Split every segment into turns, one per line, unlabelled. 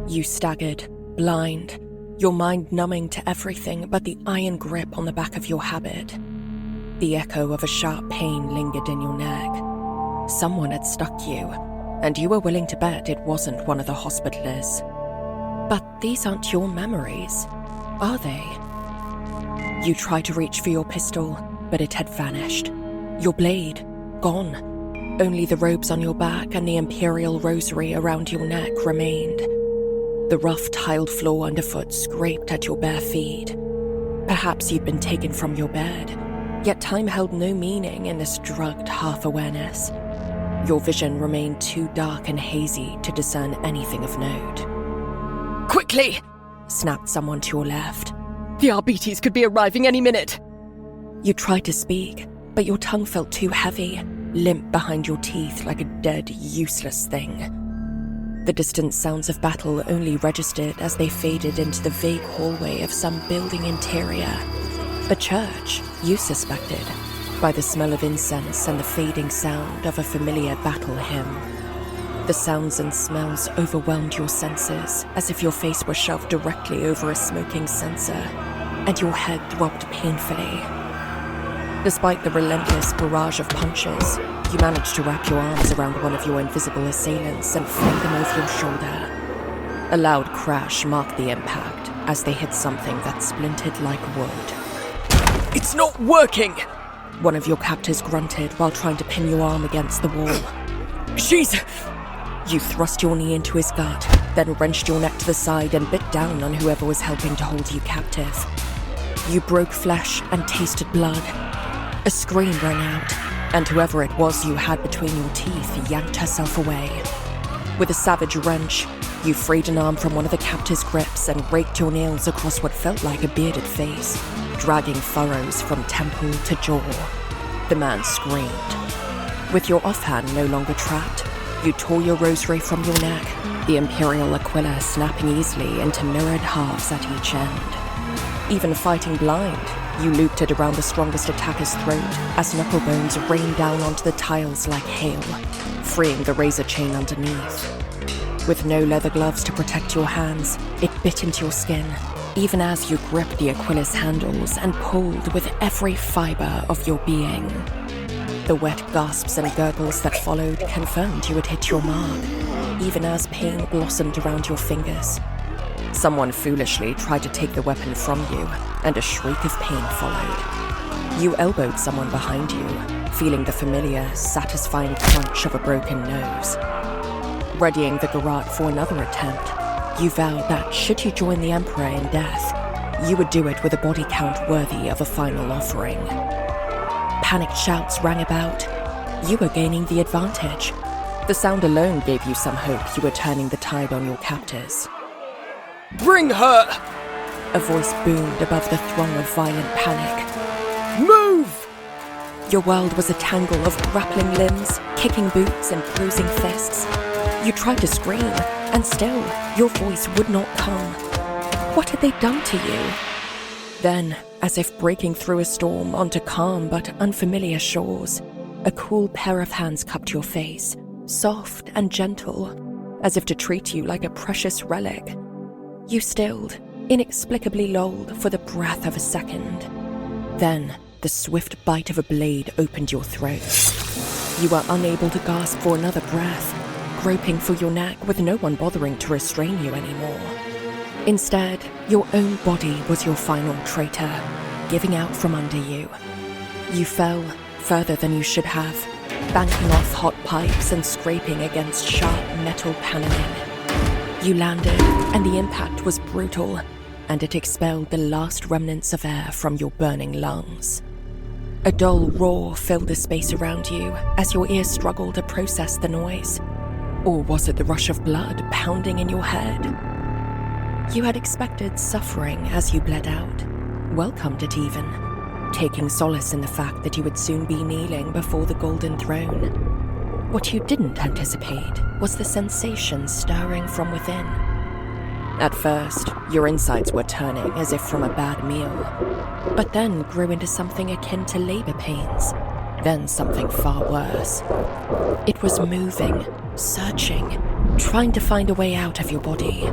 You staggered, blind, your mind numbing to everything but the iron grip on the back of your habit. The echo of a sharp pain lingered in your neck. Someone had stuck you, and you were willing to bet it wasn't one of the hospitalists. But these aren't your memories, are they? You tried to reach for your pistol, but it had vanished. Your blade, gone. Only the robes on your back and the imperial rosary around your neck remained. The rough tiled floor underfoot scraped at your bare feet. Perhaps you'd been taken from your bed, yet time held no meaning in this drugged half-awareness. Your vision remained too dark and hazy to discern anything of note.
"Quickly!"
snapped someone to your left.
"The RBTs could be arriving any minute."
You tried to speak, but your tongue felt too heavy, limp behind your teeth like a dead, useless thing. The distant sounds of battle only registered as they faded into the vague hallway of some building interior. A church, you suspected, by the smell of incense and the fading sound of a familiar battle hymn. The sounds and smells overwhelmed your senses, as if your face were shoved directly over a smoking censer, and your head throbbed painfully. Despite the relentless barrage of punches, you managed to wrap your arms around one of your invisible assailants and fling them over your shoulder. A loud crash marked the impact as they hit something that splintered like wood.
"It's not working!"
One of your captors grunted while trying to pin your arm against the wall.
"She's..."
You thrust your knee into his gut, then wrenched your neck to the side and bit down on whoever was helping to hold you captive. You broke flesh and tasted blood. A scream rang out, and whoever it was you had between your teeth yanked herself away. With a savage wrench, you freed an arm from one of the captor's grips and raked your nails across what felt like a bearded face, dragging furrows from temple to jaw. The man screamed. With your offhand no longer trapped, you tore your rosary from your neck, the imperial aquila snapping easily into mirrored halves at each end. Even fighting blind, you looped it around the strongest attacker's throat as knuckle bones rained down onto the tiles like hail, freeing the razor chain underneath. With no leather gloves to protect your hands, it bit into your skin, even as you gripped the aquila's handles and pulled with every fiber of your being. The wet gasps and gurgles that followed confirmed you had hit your mark, even as pain blossomed around your fingers. Someone foolishly tried to take the weapon from you, and a shriek of pain followed. You elbowed someone behind you, feeling the familiar, satisfying crunch of a broken nose. Readying the garrote for another attempt, you vowed that should you join the Emperor in death, you would do it with a body count worthy of a final offering. Panicked shouts rang about. You were gaining the advantage. The sound alone gave you some hope you were turning the tide on your captors.
"Bring her!"
A voice boomed above the throng of violent panic.
"Move!"
Your world was a tangle of grappling limbs, kicking boots, and bruising fists. You tried to scream, and still, your voice would not come. What had they done to you? Then, as if breaking through a storm onto calm but unfamiliar shores, a cool pair of hands cupped your face, soft and gentle, as if to treat you like a precious relic. You stilled, inexplicably lulled for the breath of a second. Then, the swift bite of a blade opened your throat. You were unable to gasp for another breath, groping for your neck with no one bothering to restrain you anymore. Instead, your own body was your final traitor, giving out from under you. You fell further than you should have, banking off hot pipes and scraping against sharp metal paneling. You landed, and the impact was brutal, and it expelled the last remnants of air from your burning lungs. A dull roar filled the space around you as your ears struggled to process the noise. Or was it the rush of blood pounding in your head? You had expected suffering as you bled out, welcomed it even, taking solace in the fact that you would soon be kneeling before the golden throne. What you didn't anticipate was the sensation stirring from within. At first, your insides were turning as if from a bad meal, but then grew into something akin to labor pains, then something far worse. It was moving, searching, trying to find a way out of your body,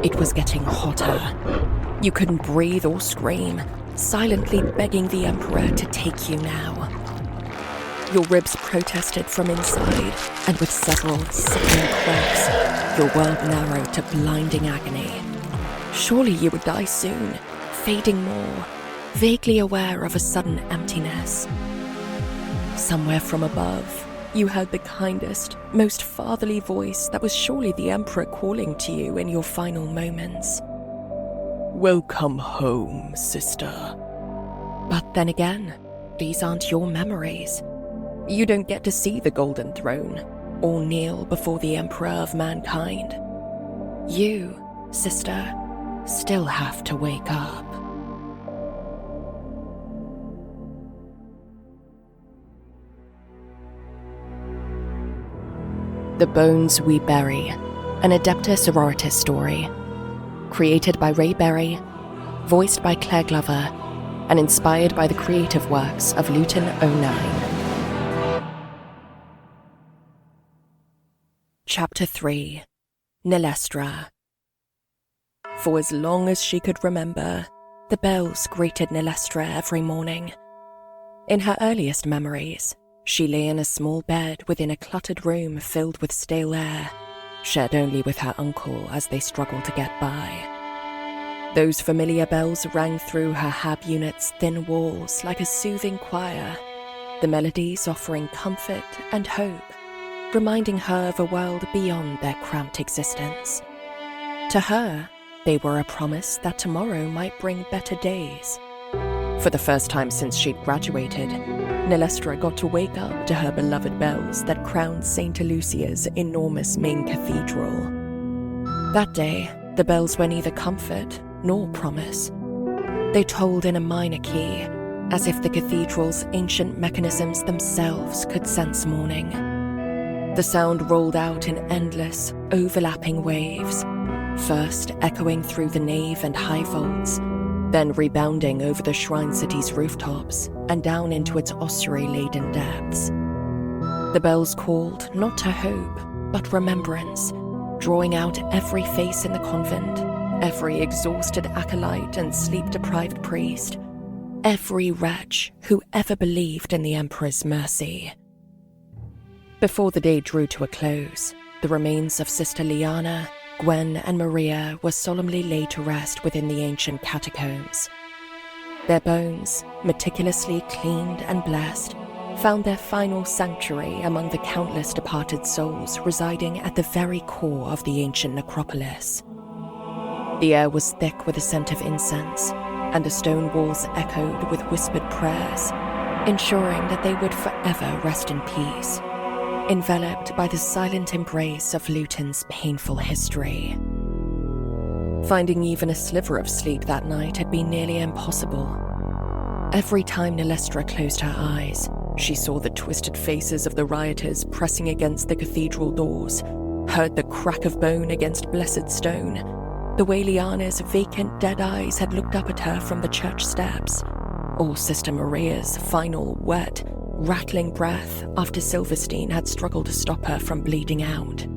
It was getting hotter. You couldn't breathe or scream, silently begging the Emperor to take you now. Your ribs protested from inside, and with several sickening cracks, your world narrowed to blinding agony. Surely you would die soon, fading more, vaguely aware of a sudden emptiness. Somewhere from above, you heard the kindest, most fatherly voice that was surely the Emperor calling to you in your final moments.
Welcome home, sister.
But then again, these aren't your memories. You don't get to see the Golden Throne, or kneel before the Emperor of mankind. You, sister, still have to wake up. The Bones We Bury, an Adeptus Sororitas story. Created by Rei Berry, voiced by Claire Glover, and inspired by the creative works of Luetin 09. Chapter 3. Nilhestra. For as long as she could remember, the bells greeted Nilhestra every morning. In her earliest memories, she lay in a small bed within a cluttered room filled with stale air, shared only with her uncle as they struggled to get by. Those familiar bells rang through her hab unit's thin walls like a soothing choir, the melodies offering comfort and hope, reminding her of a world beyond their cramped existence. To her, they were a promise that tomorrow might bring better days. For the first time since she'd graduated, Nilhestra got to wake up to her beloved bells that crowned St. Lucia's enormous main cathedral. That day, the bells were neither comfort nor promise. They tolled in a minor key, as if the cathedral's ancient mechanisms themselves could sense morning. The sound rolled out in endless, overlapping waves, first echoing through the nave and high vaults, then rebounding over the shrine city's rooftops and down into its ossuary-laden depths. The bells called not to hope, but remembrance, drawing out every face in the convent, every exhausted acolyte and sleep-deprived priest, every wretch who ever believed in the Emperor's mercy. Before the day drew to a close, the remains of Sister Liana, Gwen, and Maria were solemnly laid to rest within the ancient catacombs. Their bones, meticulously cleaned and blessed, found their final sanctuary among the countless departed souls residing at the very core of the ancient necropolis. The air was thick with the scent of incense, and the stone walls echoed with whispered prayers, ensuring that they would forever rest in peace, enveloped by the silent embrace of Luetin's painful history. Finding even a sliver of sleep that night had been nearly impossible. Every time Nilhestra closed her eyes, she saw the twisted faces of the rioters pressing against the cathedral doors, heard the crack of bone against blessed stone, the way Liana's vacant dead eyes had looked up at her from the church steps, or Sister Maria's final, wet, rattling breath after Silverstein had struggled to stop her from bleeding out.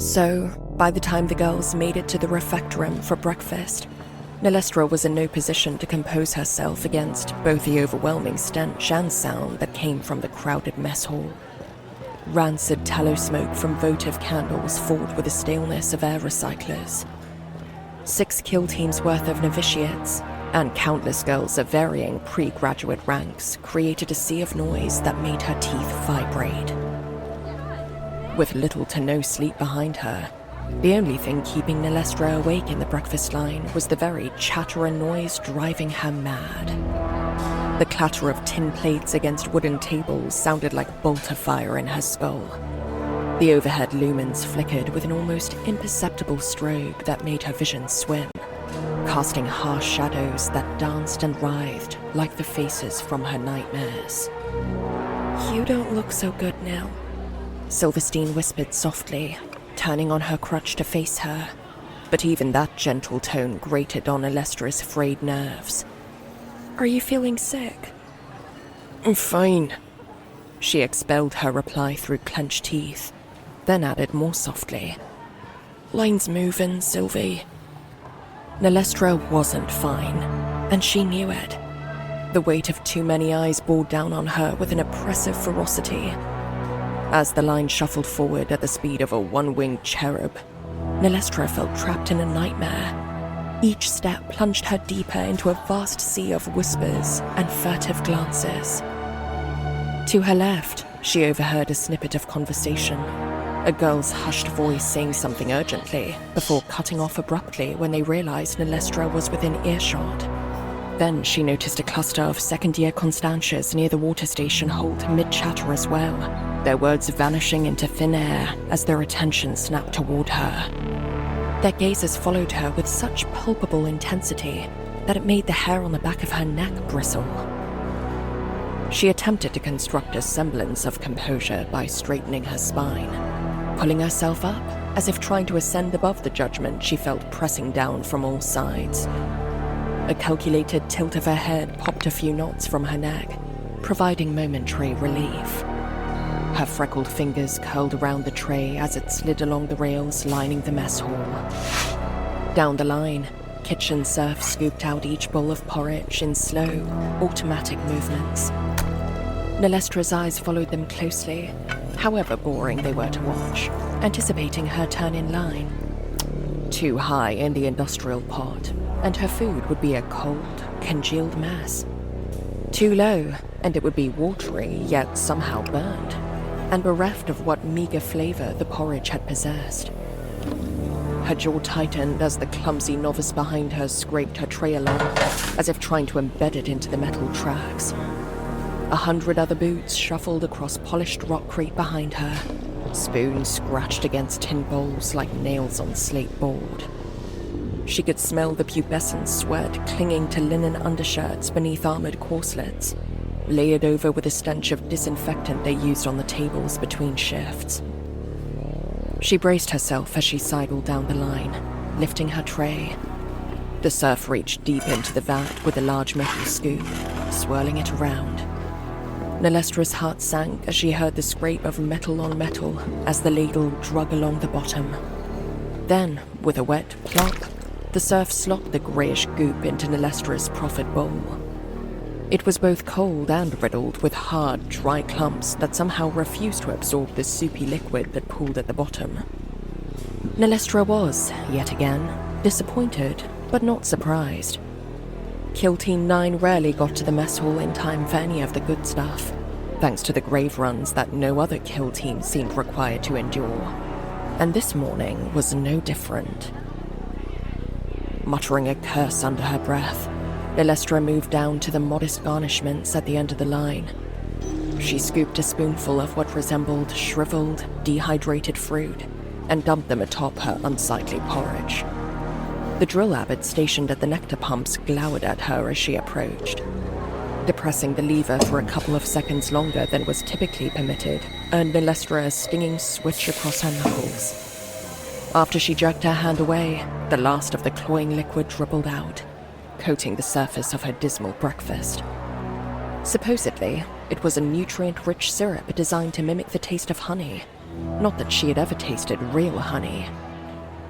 So, by the time the girls made it to the refectorum for breakfast, Nilhestra was in no position to compose herself against both the overwhelming stench and sound that came from the crowded mess hall. Rancid tallow smoke from votive candles fought with the staleness of air recyclers. 6 Killteams worth of novitiates and countless girls of varying pre-graduate ranks created a sea of noise that made her teeth vibrate. With little to no sleep behind her, the only thing keeping Nilhestra awake in the breakfast line was the very chatter and noise driving her mad. The clatter of tin plates against wooden tables sounded like a bolt of fire in her skull. The overhead lumens flickered with an almost imperceptible strobe that made her vision swim, casting harsh shadows that danced and writhed like the faces from her nightmares. "You don't look so good now," Silverstein whispered softly, turning on her crutch to face her, but even that gentle tone grated on Nilhestra's frayed nerves. "Are you feeling sick?"
"I'm fine."
She expelled her reply through clenched teeth, then added more softly,
"Line's moving, Sylvie.
Nilhestra wasn't fine, and she knew it. The weight of too many eyes bore down on her with an oppressive ferocity. As the line shuffled forward at the speed of a one-winged cherub, Nilhestra felt trapped in a nightmare. Each step plunged her deeper into a vast sea of whispers and furtive glances. To her left, she overheard a snippet of conversation, a girl's hushed voice saying something urgently before cutting off abruptly when they realized Nilhestra was within earshot. Then she noticed a cluster of second-year Constantias near the water station halt mid-chatter as well, their words vanishing into thin air as their attention snapped toward her. Their gazes followed her with such palpable intensity that it made the hair on the back of her neck bristle. She attempted to construct a semblance of composure by straightening her spine, pulling herself up as if trying to ascend above the judgment she felt pressing down from all sides. A calculated tilt of her head popped a few knots from her neck, providing momentary relief. Her freckled fingers curled around the tray as it slid along the rails lining the mess hall. Down the line, kitchen serfs scooped out each bowl of porridge in slow, automatic movements. Nilhestra's eyes followed them closely, however boring they were to watch, anticipating her turn in line. Too high in the industrial pot, and her food would be a cold, congealed mess. Too low, and it would be watery, yet somehow burned, and bereft of what meager flavor the porridge had possessed. Her jaw tightened as the clumsy novice behind her scraped her tray along, as if trying to embed it into the metal tracks. 100 other boots shuffled across polished rockcrete behind her, spoons scratched against tin bowls like nails on slate board. She could smell the pubescent sweat clinging to linen undershirts beneath armored corselets, layered over with a stench of disinfectant they used on the tables between shifts. She braced herself as she sidled down the line, lifting her tray. The serf reached deep into the vat with a large metal scoop, swirling it around. Nilhestra's heart sank as she heard the scrape of metal on metal as the ladle drug along the bottom. Then, with a wet plop, the serf slopped the greyish goop into Nilhestra's proffered bowl. It was both cold and riddled with hard, dry clumps that somehow refused to absorb the soupy liquid that pooled at the bottom. Nilhestra was, yet again, disappointed, but not surprised. Killteam 9 rarely got to the mess hall in time for any of the good stuff, thanks to the grave runs that no other kill team seemed required to endure. And this morning was no different. Muttering a curse under her breath, Nilhestra moved down to the modest garnishments at the end of the line. She scooped a spoonful of what resembled shriveled, dehydrated fruit and dumped them atop her unsightly porridge. The drill abbot stationed at the nectar pumps glowered at her as she approached. Depressing the lever for a couple of seconds longer than was typically permitted earned Nilhestra a stinging switch across her knuckles. After she jerked her hand away, the last of the cloying liquid dribbled out, coating the surface of her dismal breakfast. Supposedly, it was a nutrient-rich syrup designed to mimic the taste of honey. Not that she had ever tasted real honey.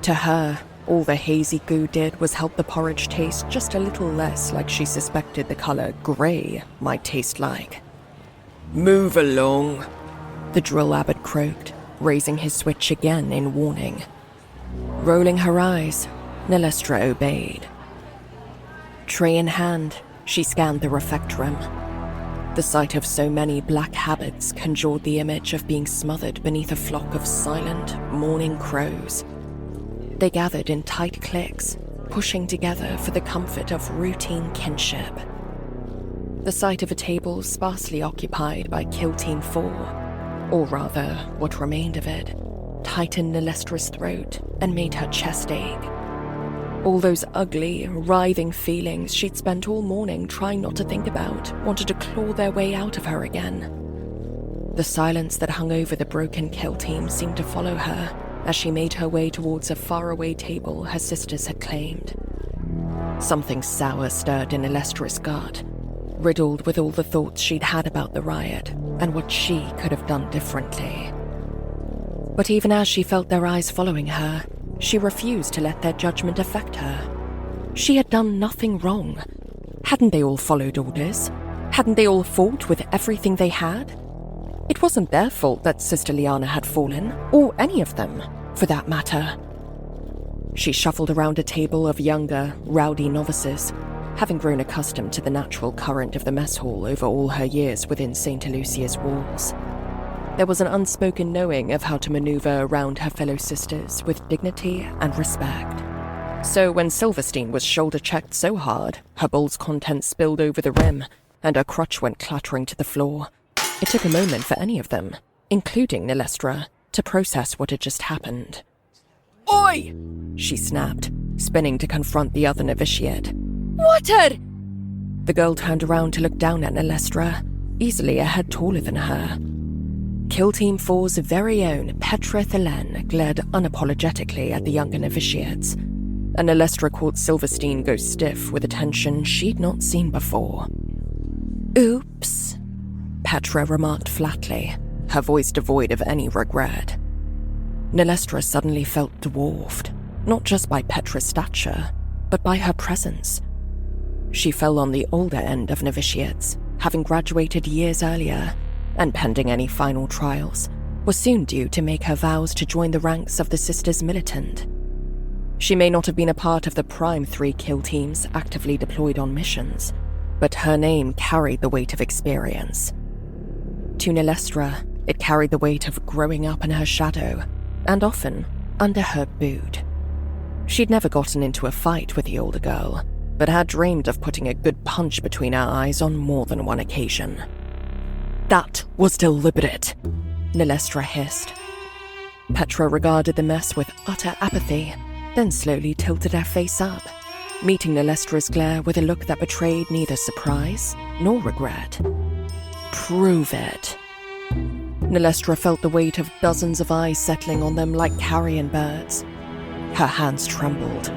To her, all the hazy goo did was help the porridge taste just a little less like she suspected the color grey might taste like.
Move along,
the drill abbot croaked, raising his switch again in warning. Rolling her eyes, Nilhestra obeyed. Tray in hand, she scanned the refectorum. The sight of so many black habits conjured the image of being smothered beneath a flock of silent, mourning crows. They gathered in tight cliques, pushing together for the comfort of routine kinship. The sight of a table sparsely occupied by Killteam 4, or rather, what remained of it, tightened Nilhestra's throat and made her chest ache. All those ugly, writhing feelings she'd spent all morning trying not to think about wanted to claw their way out of her again. The silence that hung over the broken Killteam seemed to follow her as she made her way towards a faraway table her sisters had claimed. Something sour stirred in Nilhestra's gut, riddled with all the thoughts she'd had about the riot and what she could have done differently. But even as she felt their eyes following her, she refused to let their judgment affect her. She had done nothing wrong. Hadn't they all followed orders? Hadn't they all fought with everything they had? It wasn't their fault that Sister Liana had fallen, or any of them, for that matter. She shuffled around a table of younger, rowdy novices, having grown accustomed to the natural current of the mess hall over all her years within St. Lucia's walls. There was an unspoken knowing of how to maneuver around her fellow sisters with dignity and respect. So when Silverstein was shoulder-checked so hard, her bowl's contents spilled over the rim, and her crutch went clattering to the floor, it took a moment for any of them, including Nilhestra, to process what had just happened.
Oi!
She snapped, spinning to confront the other novitiate.
What had...
The girl turned around to look down at Nilhestra, easily a head taller than her. Killteam 4's very own Petra Thaylen glared unapologetically at the younger novitiates, and Nilhestra caught Silverstein go stiff with a tension she'd not seen before.
Oops,
Petra remarked flatly, her voice devoid of any regret. Nilhestra suddenly felt dwarfed, not just by Petra's stature, but by her presence. She fell on the older end of novitiates, having graduated years earlier, and pending any final trials, was soon due to make her vows to join the ranks of the Sisters Militant. She may not have been a part of the prime 3 kill teams actively deployed on missions, but her name carried the weight of experience. To Nilhestra, it carried the weight of growing up in her shadow, and often under her boot. She'd never gotten into a fight with the older girl, but had dreamed of putting a good punch between her eyes on more than one occasion.
That was deliberate,
Nilhestra hissed. Petra regarded the mess with utter apathy, then slowly tilted her face up, meeting Nilhestra's glare with a look that betrayed neither surprise nor regret.
Prove it.
Nilhestra felt the weight of dozens of eyes settling on them like carrion birds. Her hands trembled,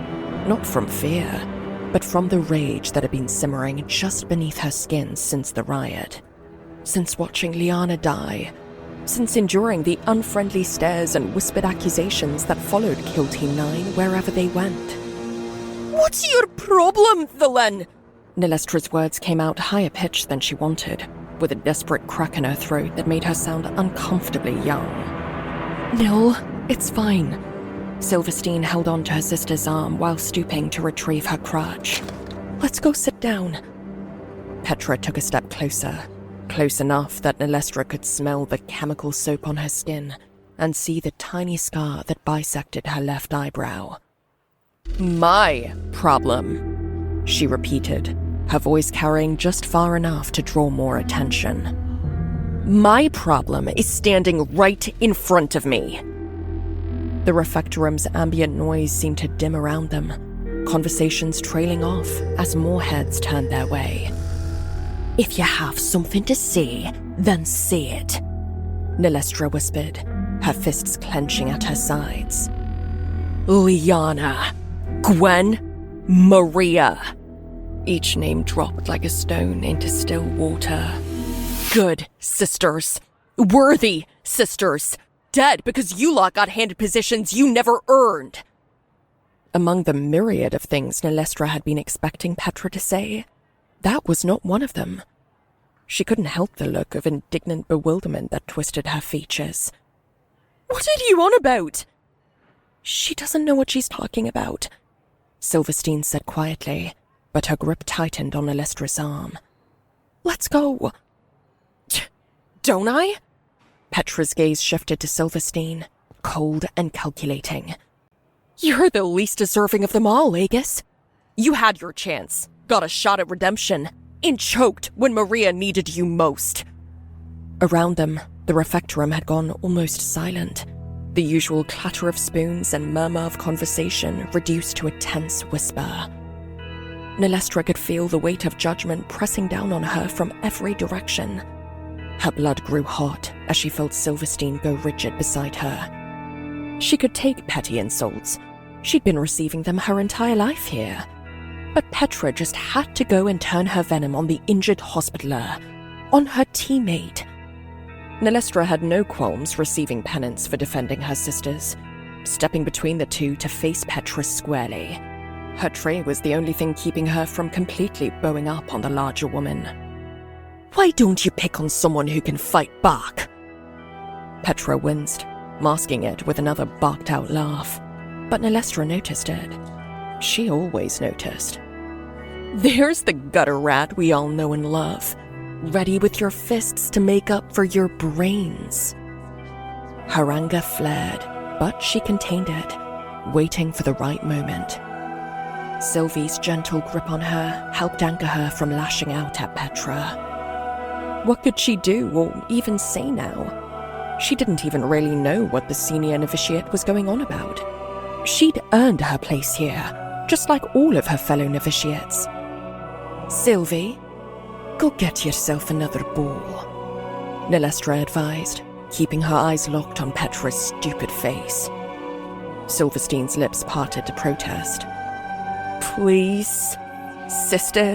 not from fear, but from the rage that had been simmering just beneath her skin since the riot. Since watching Liana die, since enduring the unfriendly stares and whispered accusations that followed Killteam 9 wherever they went.
What's your problem, Thaylen?
Nilhestra's words came out higher pitched than she wanted, with a desperate crack in her throat that made her sound uncomfortably young.
Nil, it's fine.
Silverstein held on to her sister's arm while stooping to retrieve her crutch.
Let's go sit down.
Petra took a step closer, close enough that Nilhestra could smell the chemical soap on her skin and see the tiny scar that bisected her left eyebrow.
My problem,
she repeated, her voice carrying just far enough to draw more attention.
My problem is standing right in front of me.
The refectorum's ambient noise seemed to dim around them, conversations trailing off as more heads turned their way.
If you have something to say, then say it,
Nilhestra whispered, her fists clenching at her sides.
Liana, Gwen, Maria.
Each name dropped like a stone into still water.
Good sisters. Worthy sisters. Dead because you lot got handed positions you never earned.
Among the myriad of things Nilhestra had been expecting Petra to say, that was not one of them. She couldn't help the look of indignant bewilderment that twisted her features.
What are you on about?
She doesn't know what she's talking about, Silverstein said quietly, but her grip tightened on Nilhestra's arm.
Let's go. Don't I?
Petra's gaze shifted to Silverstein, cold and calculating.
You're the least deserving of them all, Aegis. You had your chance, got a shot at redemption, and choked when Maria needed you most.
Around them, the refectorum had gone almost silent, the usual clatter of spoons and murmur of conversation reduced to a tense whisper. Nilhestra could feel the weight of judgment pressing down on her from every direction. Her blood grew hot as she felt Silverstein go rigid beside her. She could take petty insults. She'd been receiving them her entire life here. But Petra just had to go and turn her venom on the injured hospitaler, on her teammate. Nilhestra had no qualms receiving penance for defending her sisters, stepping between the two to face Petra squarely.
Her tray was the only thing keeping her from completely bowing up on the larger woman. "Why don't you pick on someone who can fight back?" Petra winced, masking it with another barked-out laugh. But Nilhestra noticed it. She always noticed. "There's the gutter rat we all know and love, ready with your fists to make up for your brains." Her anger flared, but she contained it, waiting for the right moment. Sylvie's gentle grip on her helped anchor her from lashing out at Petra. What could she do or even say now? She didn't even really know what the senior novitiate was going on about. She'd earned her place here, just like all of her fellow novitiates. "Sylvie, go get yourself another bowl," Nilhestra advised, keeping her eyes locked on Petra's stupid face. Silverstein's lips parted to protest. "Please, sister?"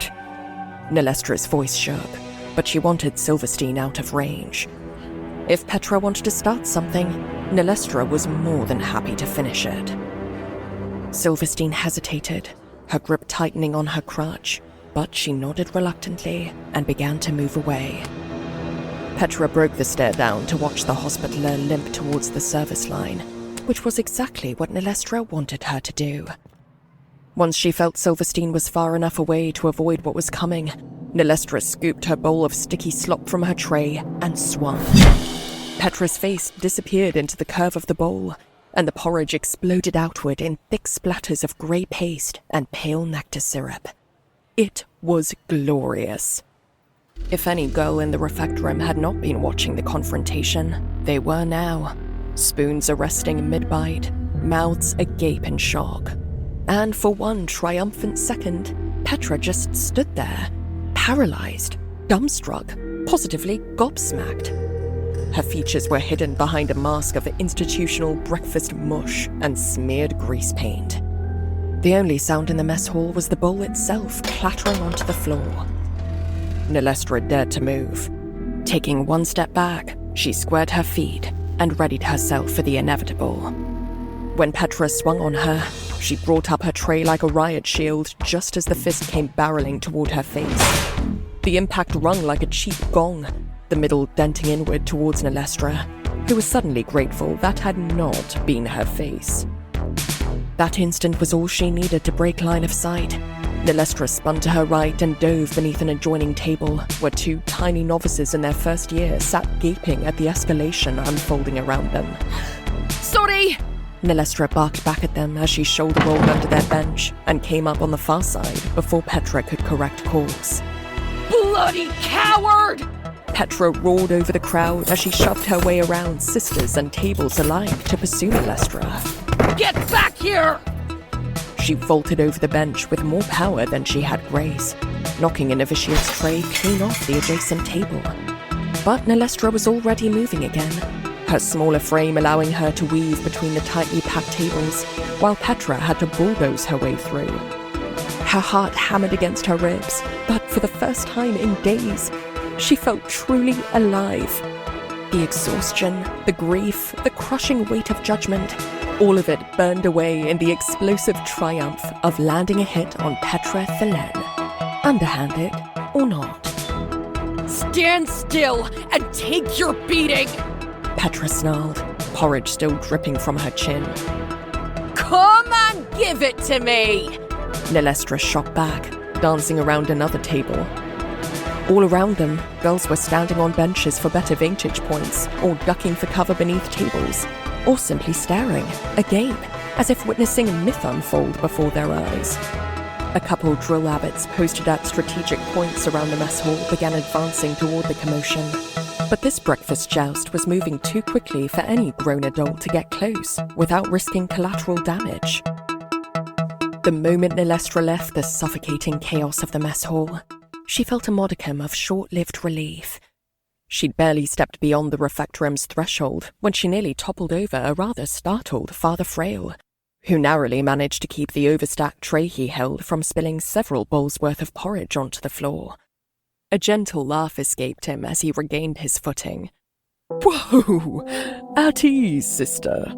Nilhestra's voice shook, but she wanted Silverstein out of range. If Petra wanted to start something, Nilhestra was more than happy to finish it. Silverstein hesitated, her grip tightening on her crutch, but she nodded reluctantly and began to move away. Petra broke the stare down to watch the hospitaler limp towards the service line, which was exactly what Nilhestra wanted her to do. Once she felt Silverstein was far enough away to avoid what was coming, Nilhestra scooped her bowl of sticky slop from her tray and swung. Petra's face disappeared into the curve of the bowl, and the porridge exploded outward in thick splatters of grey paste and pale nectar syrup. It was glorious. If any girl in the refectorum had not been watching the confrontation, they were now, spoons arresting mid-bite, mouths agape in shock. And for one triumphant second, Petra just stood there, paralyzed, dumbstruck, positively gobsmacked. Her features were hidden behind a mask of institutional breakfast mush and smeared grease paint. The only sound in the mess hall was the bowl itself clattering onto the floor. Nilhestra dared to move. Taking one step back, she squared her feet and readied herself for the inevitable. When Petra swung on her, she brought up her tray like a riot shield just as the fist came barreling toward her face. The impact rung like a cheap gong, the middle denting inward towards Nilhestra, who was suddenly grateful that had not been her face. That instant was all she needed to break line of sight. Nilhestra spun to her right and dove beneath an adjoining table, where two tiny novices in their first year sat gaping at the escalation unfolding around them. "Sorry!"
Nilhestra barked back at them as she shoulder rolled under their bench and came up on the far side before Petra could correct course.
"Bloody coward!"
Petra roared over the crowd as she shoved her way around sisters and tables alike to pursue Nilhestra.
"Get back here!"
She vaulted over the bench with more power than she had grace, knocking a novitiate's tray clean off the adjacent table. But Nilhestra was already moving again, her smaller frame allowing her to weave between the tightly packed tables, while Petra had to bulldoze her way through. Her heart hammered against her ribs, but for the first time in days, she felt truly alive. The exhaustion, the grief, the crushing weight of judgment, all of it burned away in the explosive triumph of landing a hit on Petra Thaylen, underhanded or not.
"Stand still and take your beating!"
Petra snarled, porridge still dripping from her chin.
"Come and give it to me!"
Nilhestra shot back, dancing around another table. All around them, girls were standing on benches for better vantage points, or ducking for cover beneath tables, or simply staring, agape, as if witnessing a myth unfold before their eyes. A couple drill abbots posted at strategic points around the mess hall began advancing toward the commotion. But this breakfast joust was moving too quickly for any grown adult to get close without risking collateral damage. The moment Nilhestra left the suffocating chaos of the mess hall, she felt a modicum of short-lived relief. She'd barely stepped beyond the refectorum's threshold when she nearly toppled over a rather startled Father Frail, who narrowly managed to keep the overstacked tray he held from spilling several bowls' worth of porridge onto the floor. A gentle laugh escaped him as he regained his footing. "Whoa! At ease, sister.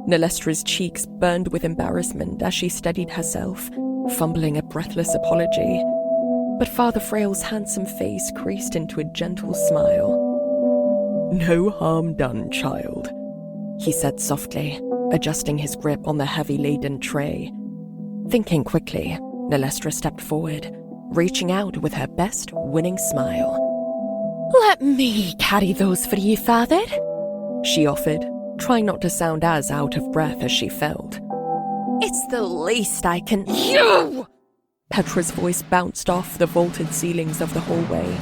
Nilhestra's cheeks burned with embarrassment as she steadied herself, fumbling a breathless apology. But Father Frail's handsome face creased into a gentle smile. "No harm done, child," he said softly, adjusting his grip on the heavy-laden tray. Thinking quickly, Nilhestra stepped forward, reaching out with her best winning smile. "Let me carry those for you, Father," she offered, trying not to sound as out of breath as she felt. "It's the least I can—" "You!" Petra's voice bounced off the vaulted ceilings of the hallway.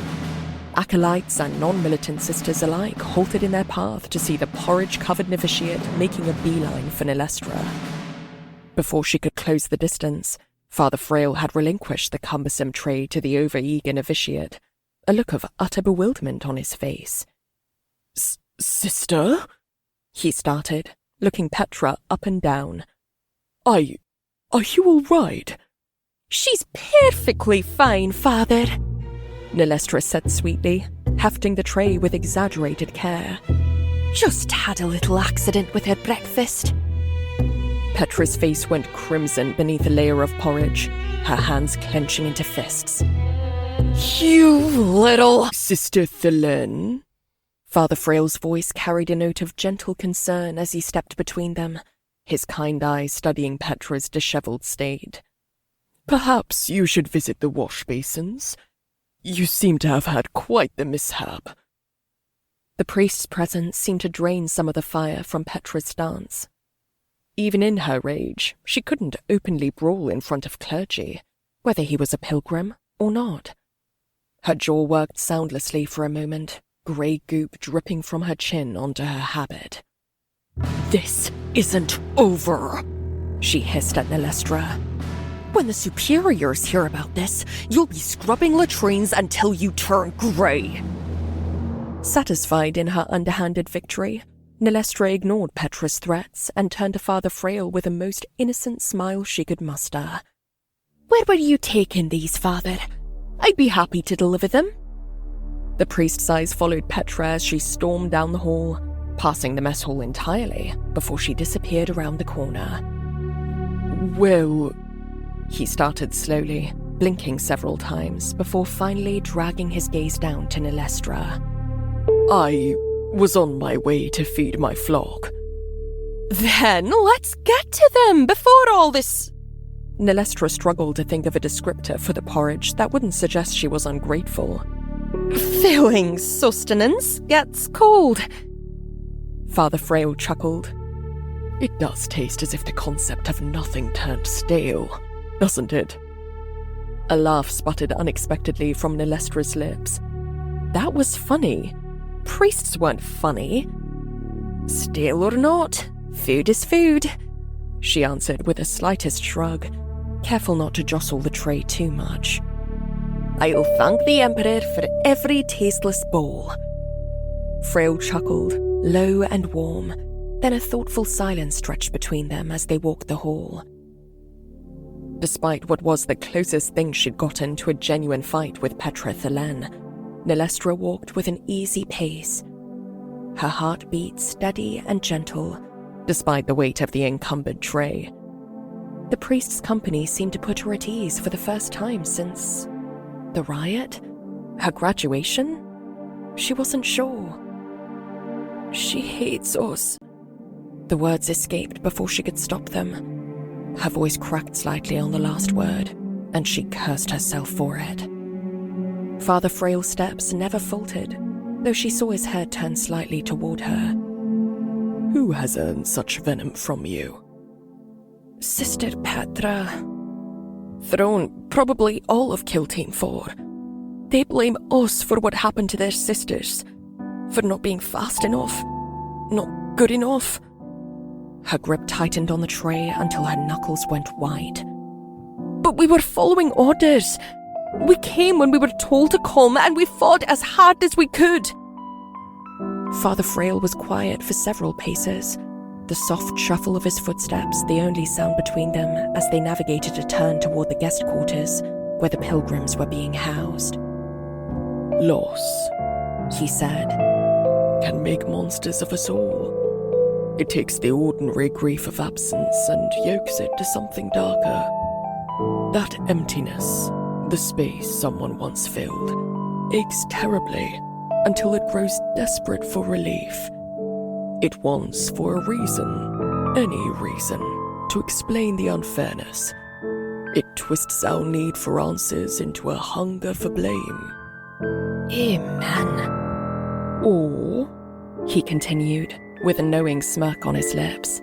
Acolytes and non-militant sisters alike halted in their path to see the porridge-covered novitiate making a beeline for Nilhestra. Before she could close the distance, Father Frail had relinquished the cumbersome tray to the over-eager novitiate, a look of utter bewilderment on his face. "Sister?" he started, looking Petra up and down. Are you all right?" "She's perfectly fine, Father," Nilhestra said sweetly, hefting the tray with exaggerated care. "Just had a little accident with her breakfast." Petra's face went crimson beneath a layer of porridge, her hands clenching into fists. "You little—" "Sister Thaylen?" Father Frail's voice carried a note of gentle concern as he stepped between them, his kind eyes studying Petra's dishevelled state. "Perhaps you should visit the wash basins. You seem to have had quite the mishap." The priest's presence seemed to drain some of the fire from Petra's stance. Even in her rage, she couldn't openly brawl in front of clergy, whether he was a pilgrim or not. Her jaw worked soundlessly for a moment, grey goop dripping from her chin onto her habit. "This isn't over," she hissed at Nilhestra. "When the superiors hear about this, you'll be scrubbing latrines until you turn grey." Satisfied in her underhanded victory, Nilhestra ignored Petra's threats and turned to Father Frail with the most innocent smile she could muster. "Where were you taking these, Father? I'd be happy to deliver them." The priest's eyes followed Petra as she stormed down the hall, passing the mess hall entirely before she disappeared around the corner. "Well," he started slowly, blinking several times before finally dragging his gaze down to Nilhestra. "I was on my way to feed my flock." "Then let's get to them before all this—" Nilhestra struggled to think of a descriptor for the porridge that wouldn't suggest she was ungrateful. "Filling sustenance gets cold." Father Frail chuckled. "It does taste as if the concept of nothing turned stale, doesn't it?" A laugh sputtered unexpectedly from Nilhestra's lips. That was funny. Priests weren't funny. "Stale or not, food is food," she answered with the slightest shrug, careful not to jostle the tray too much. "I'll thank the Emperor for every tasteless bowl." Frail chuckled, low and warm, then a thoughtful silence stretched between them as they walked the hall. Despite what was the closest thing she'd gotten to a genuine fight with Petra Thaylen, Nilhestra walked with an easy pace. Her heart beat steady and gentle, despite the weight of the encumbered tray. The priest's company seemed to put her at ease for the first time since... the riot? Her graduation? She wasn't sure. "She hates us." The words escaped before she could stop them. Her voice cracked slightly on the last word, and she cursed herself for it. Father Frail's steps never faltered, though she saw his head turn slightly toward her. "Who has earned such venom from you?" "Sister Petra." "Throne probably all of Killteam for. They blame us for what happened to their sisters, for not being fast enough, not good enough." Her grip tightened on the tray until her knuckles went white. "But we were following orders. We came when we were told to come, and we fought as hard as we could." Father Frail was quiet for several paces, the soft shuffle of his footsteps the only sound between them as they navigated a turn toward the guest quarters where the pilgrims were being housed. "Loss," he said, "can make monsters of us all. It takes the ordinary grief of absence and yokes it to something darker. That emptiness, the space someone once filled, aches terribly until it grows desperate for relief. It wants, for a reason, any reason, to explain the unfairness. It twists our need for answers into a hunger for blame.
Amen.
Or,
he continued, with a knowing smirk on his lips,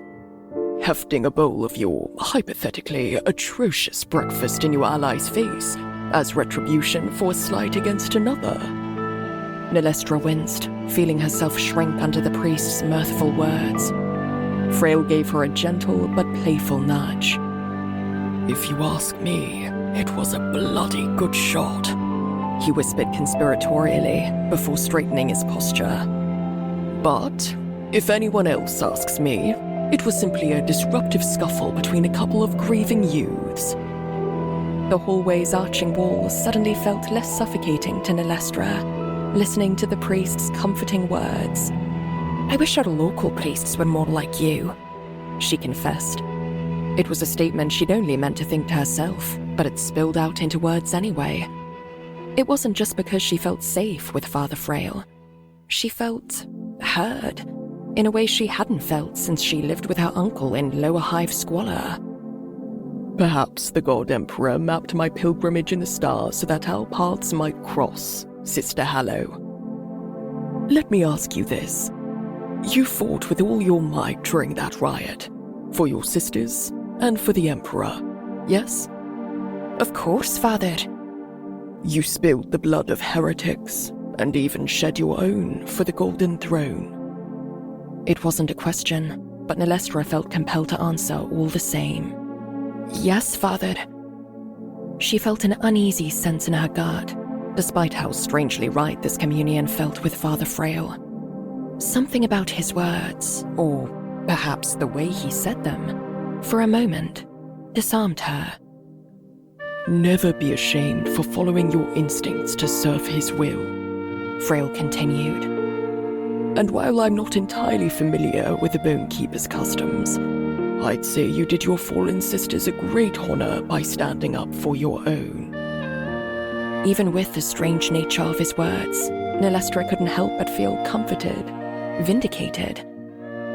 hefting a bowl of your hypothetically atrocious breakfast in your ally's face as retribution for a slight against another.
Nilhestra winced, feeling herself shrink under the priest's mirthful words. Frail gave her a gentle but playful nudge.
If you ask me, it was a bloody good shot,
he whispered conspiratorially before straightening his posture.
But if anyone else asks me, it was simply a disruptive scuffle between a couple of grieving youths.
The hallway's arching walls suddenly felt less suffocating to Nilhestra, listening to the priest's comforting words. I wish our local priests were more like you, she confessed. It was a statement she'd only meant to think to herself, but it spilled out into words anyway. It wasn't just because she felt safe with Father Frail. She felt heard, in a way she hadn't felt since she lived with her uncle in Lower Hive squalor.
Perhaps the God Emperor mapped my pilgrimage in the stars so that our paths might cross, Sister Hallow. Let me ask you this. You fought with all your might during that riot, for your sisters and for the Emperor, yes?
Of course, Father.
You spilled the blood of heretics, and even shed your own for the Golden Throne.
It wasn't a question, but Nilhestra felt compelled to answer all the same. Yes, Father. She felt an uneasy sense in her gut, despite how strangely right this communion felt with Father Frail. Something about his words, or perhaps the way he said them, for a moment, disarmed her.
Never be ashamed for following your instincts to serve his will, Frail continued. And while I'm not entirely familiar with the Bonekeeper's customs, I'd say you did your fallen sisters a great honor by standing up for your own.
Even with the strange nature of his words, Nilhestra couldn't help but feel comforted, vindicated.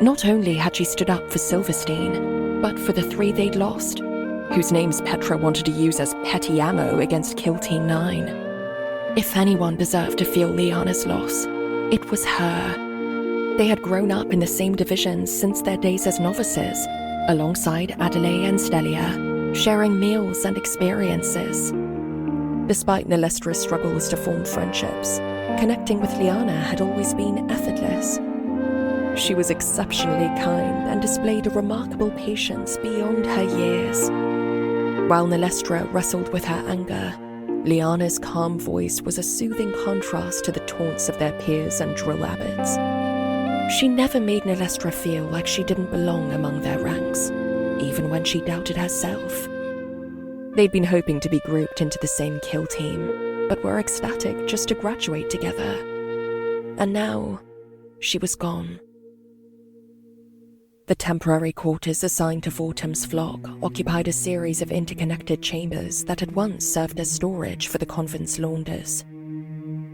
Not only had she stood up for Silverstein, but for the three they'd lost, whose names Petra wanted to use as petty ammo against Killteam 9. If anyone deserved to feel Liana's loss, it was her. They had grown up in the same divisions since their days as novices, alongside Adelaide and Stelia, sharing meals and experiences. Despite Nilhestra's struggles to form friendships, connecting with Liana had always been effortless. She was exceptionally kind and displayed a remarkable patience beyond her years. While Nilhestra wrestled with her anger, Liana's calm voice was a soothing contrast to the taunts of their peers and drill abbots. She never made Nilhestra feel like she didn't belong among their ranks, even when she doubted herself. They'd been hoping to be grouped into the same kill team, but were ecstatic just to graduate together. And now, she was gone. The temporary quarters assigned to Vortum's flock occupied a series of interconnected chambers that had once served as storage for the convent's launders.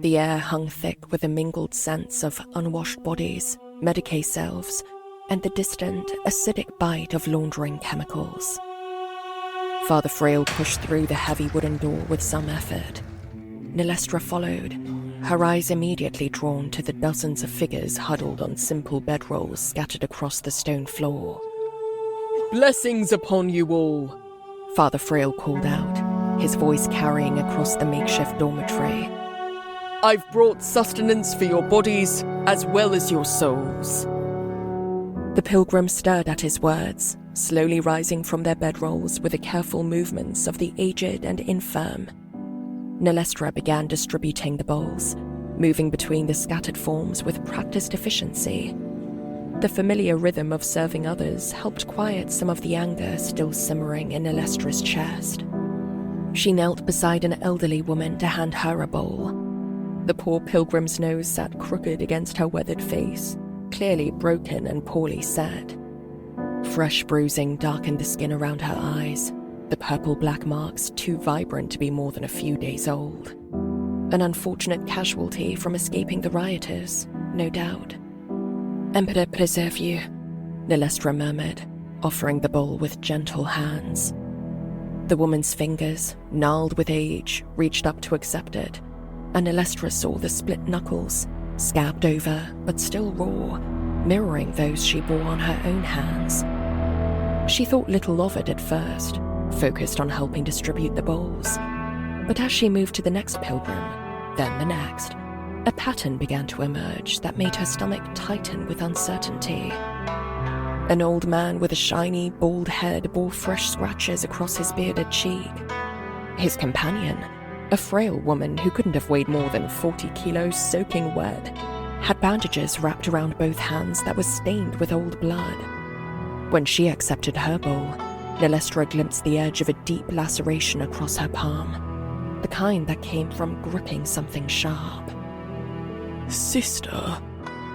The air hung thick with a mingled sense of unwashed bodies, medicae selves, and the distant, acidic bite of laundering chemicals. Father Frail pushed through the heavy wooden door with some effort. Nilhestra followed, her eyes immediately drawn to the dozens of figures huddled on simple bedrolls scattered across the stone floor.
Blessings upon you all,
Father Frail called out, his voice carrying across the makeshift dormitory.
I've brought sustenance for your bodies as well as your souls.
The pilgrims stared at his words, slowly rising from their bedrolls with the careful movements of the aged and infirm. Nilhestra began distributing the bowls, moving between the scattered forms with practiced efficiency. The familiar rhythm of serving others helped quiet some of the anger still simmering in Nilhestra's chest. She knelt beside an elderly woman to hand her a bowl. The poor pilgrim's nose sat crooked against her weathered face,
clearly broken and poorly set. Fresh bruising darkened the skin around her eyes, the purple-black marks too vibrant to be more than a few days old. An unfortunate casualty from escaping the rioters, no doubt. "Emperor preserve you," Nilhestra murmured, offering the bowl with gentle hands. The woman's fingers, gnarled with age, reached up to accept it, and Nilhestra saw the split knuckles, scabbed over but still raw, mirroring those she bore on her own hands. She thought little of it at first, focused on helping distribute the bowls. But as she moved to the next pilgrim, then the next, a pattern began to emerge that made her stomach tighten with uncertainty. An old man with a shiny, bald head bore fresh scratches across his bearded cheek. His companion, a frail woman who couldn't have weighed more than 40 kilos soaking wet, had bandages wrapped around both hands that were stained with old blood. When she accepted her bowl, Nilhestra glimpsed the edge of a deep laceration across her palm, the kind that came from gripping something sharp.
"Sister,"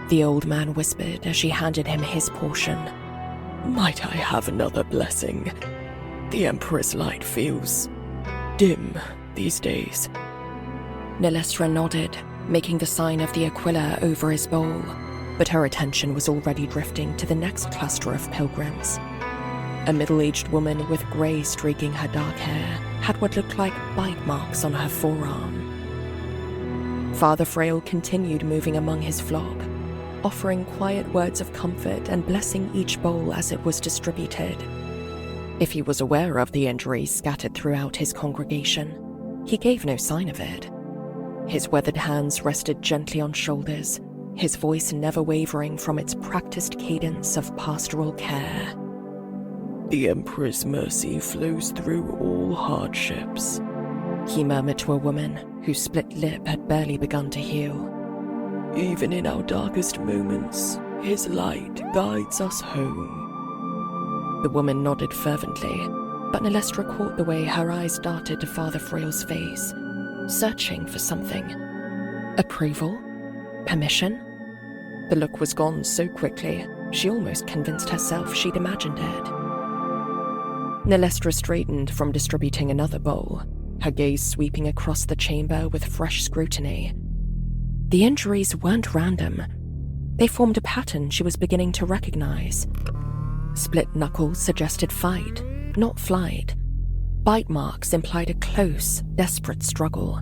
the old man whispered as she handed him his portion.
"Might I have another blessing? The Emperor's light feels dim these days."
Nilhestra nodded, making the sign of the Aquila over his bowl, but her attention was already drifting to the next cluster of pilgrims. A middle-aged woman with grey streaking her dark hair had what looked like bite marks on her forearm. Father Frail continued moving among his flock, offering quiet words of comfort and blessing each bowl as it was distributed. If he was aware of the injuries scattered throughout his congregation, he gave no sign of it. His weathered hands rested gently on shoulders, his voice never wavering from its practiced cadence of pastoral care.
"The Emperor's mercy flows through all hardships,"
he murmured to a woman whose split lip had barely begun to heal.
"Even in our darkest moments, his light guides us home."
The woman nodded fervently, but Nilhestra caught the way her eyes darted to Father Frail's face, searching for something. Approval? Permission? The look was gone so quickly, she almost convinced herself she'd imagined it. Nilhestra straightened from distributing another bowl, her gaze sweeping across the chamber with fresh scrutiny. The injuries weren't random. They formed a pattern she was beginning to recognize. Split knuckles suggested fight, not flight. Bite marks implied a close, desperate struggle.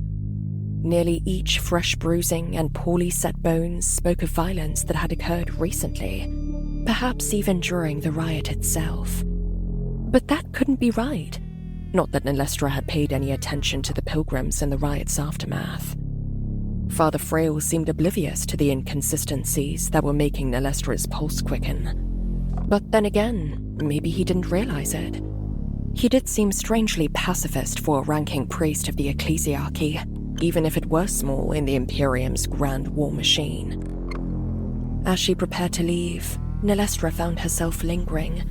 Nearly each fresh bruising and poorly set bones spoke of violence that had occurred recently, perhaps even during the riot itself. But that couldn't be right. Not that Nilhestra had paid any attention to the pilgrims in the riot's aftermath. Father Frail seemed oblivious to the inconsistencies that were making Nilhestra's pulse quicken. But then again, maybe he didn't realize it. He did seem strangely pacifist for a ranking priest of the ecclesiarchy, even if it were small in the Imperium's grand war machine. As she prepared to leave, Nilhestra found herself lingering,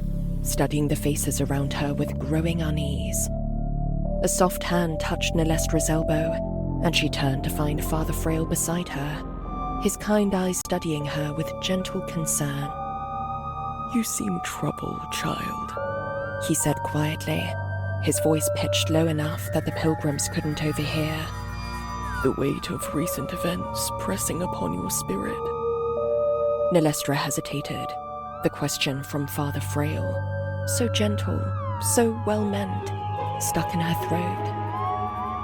studying the faces around her with growing unease. A soft hand touched Nilhestra's elbow, and she turned to find Father Frail beside her, his kind eyes studying her with gentle concern.
"You seem troubled, child,"
he said quietly, his voice pitched low enough that the pilgrims couldn't overhear.
"The weight of recent events pressing upon your spirit."
Nilhestra hesitated, the question from Father Frail, so gentle, so well-meant, stuck in her throat.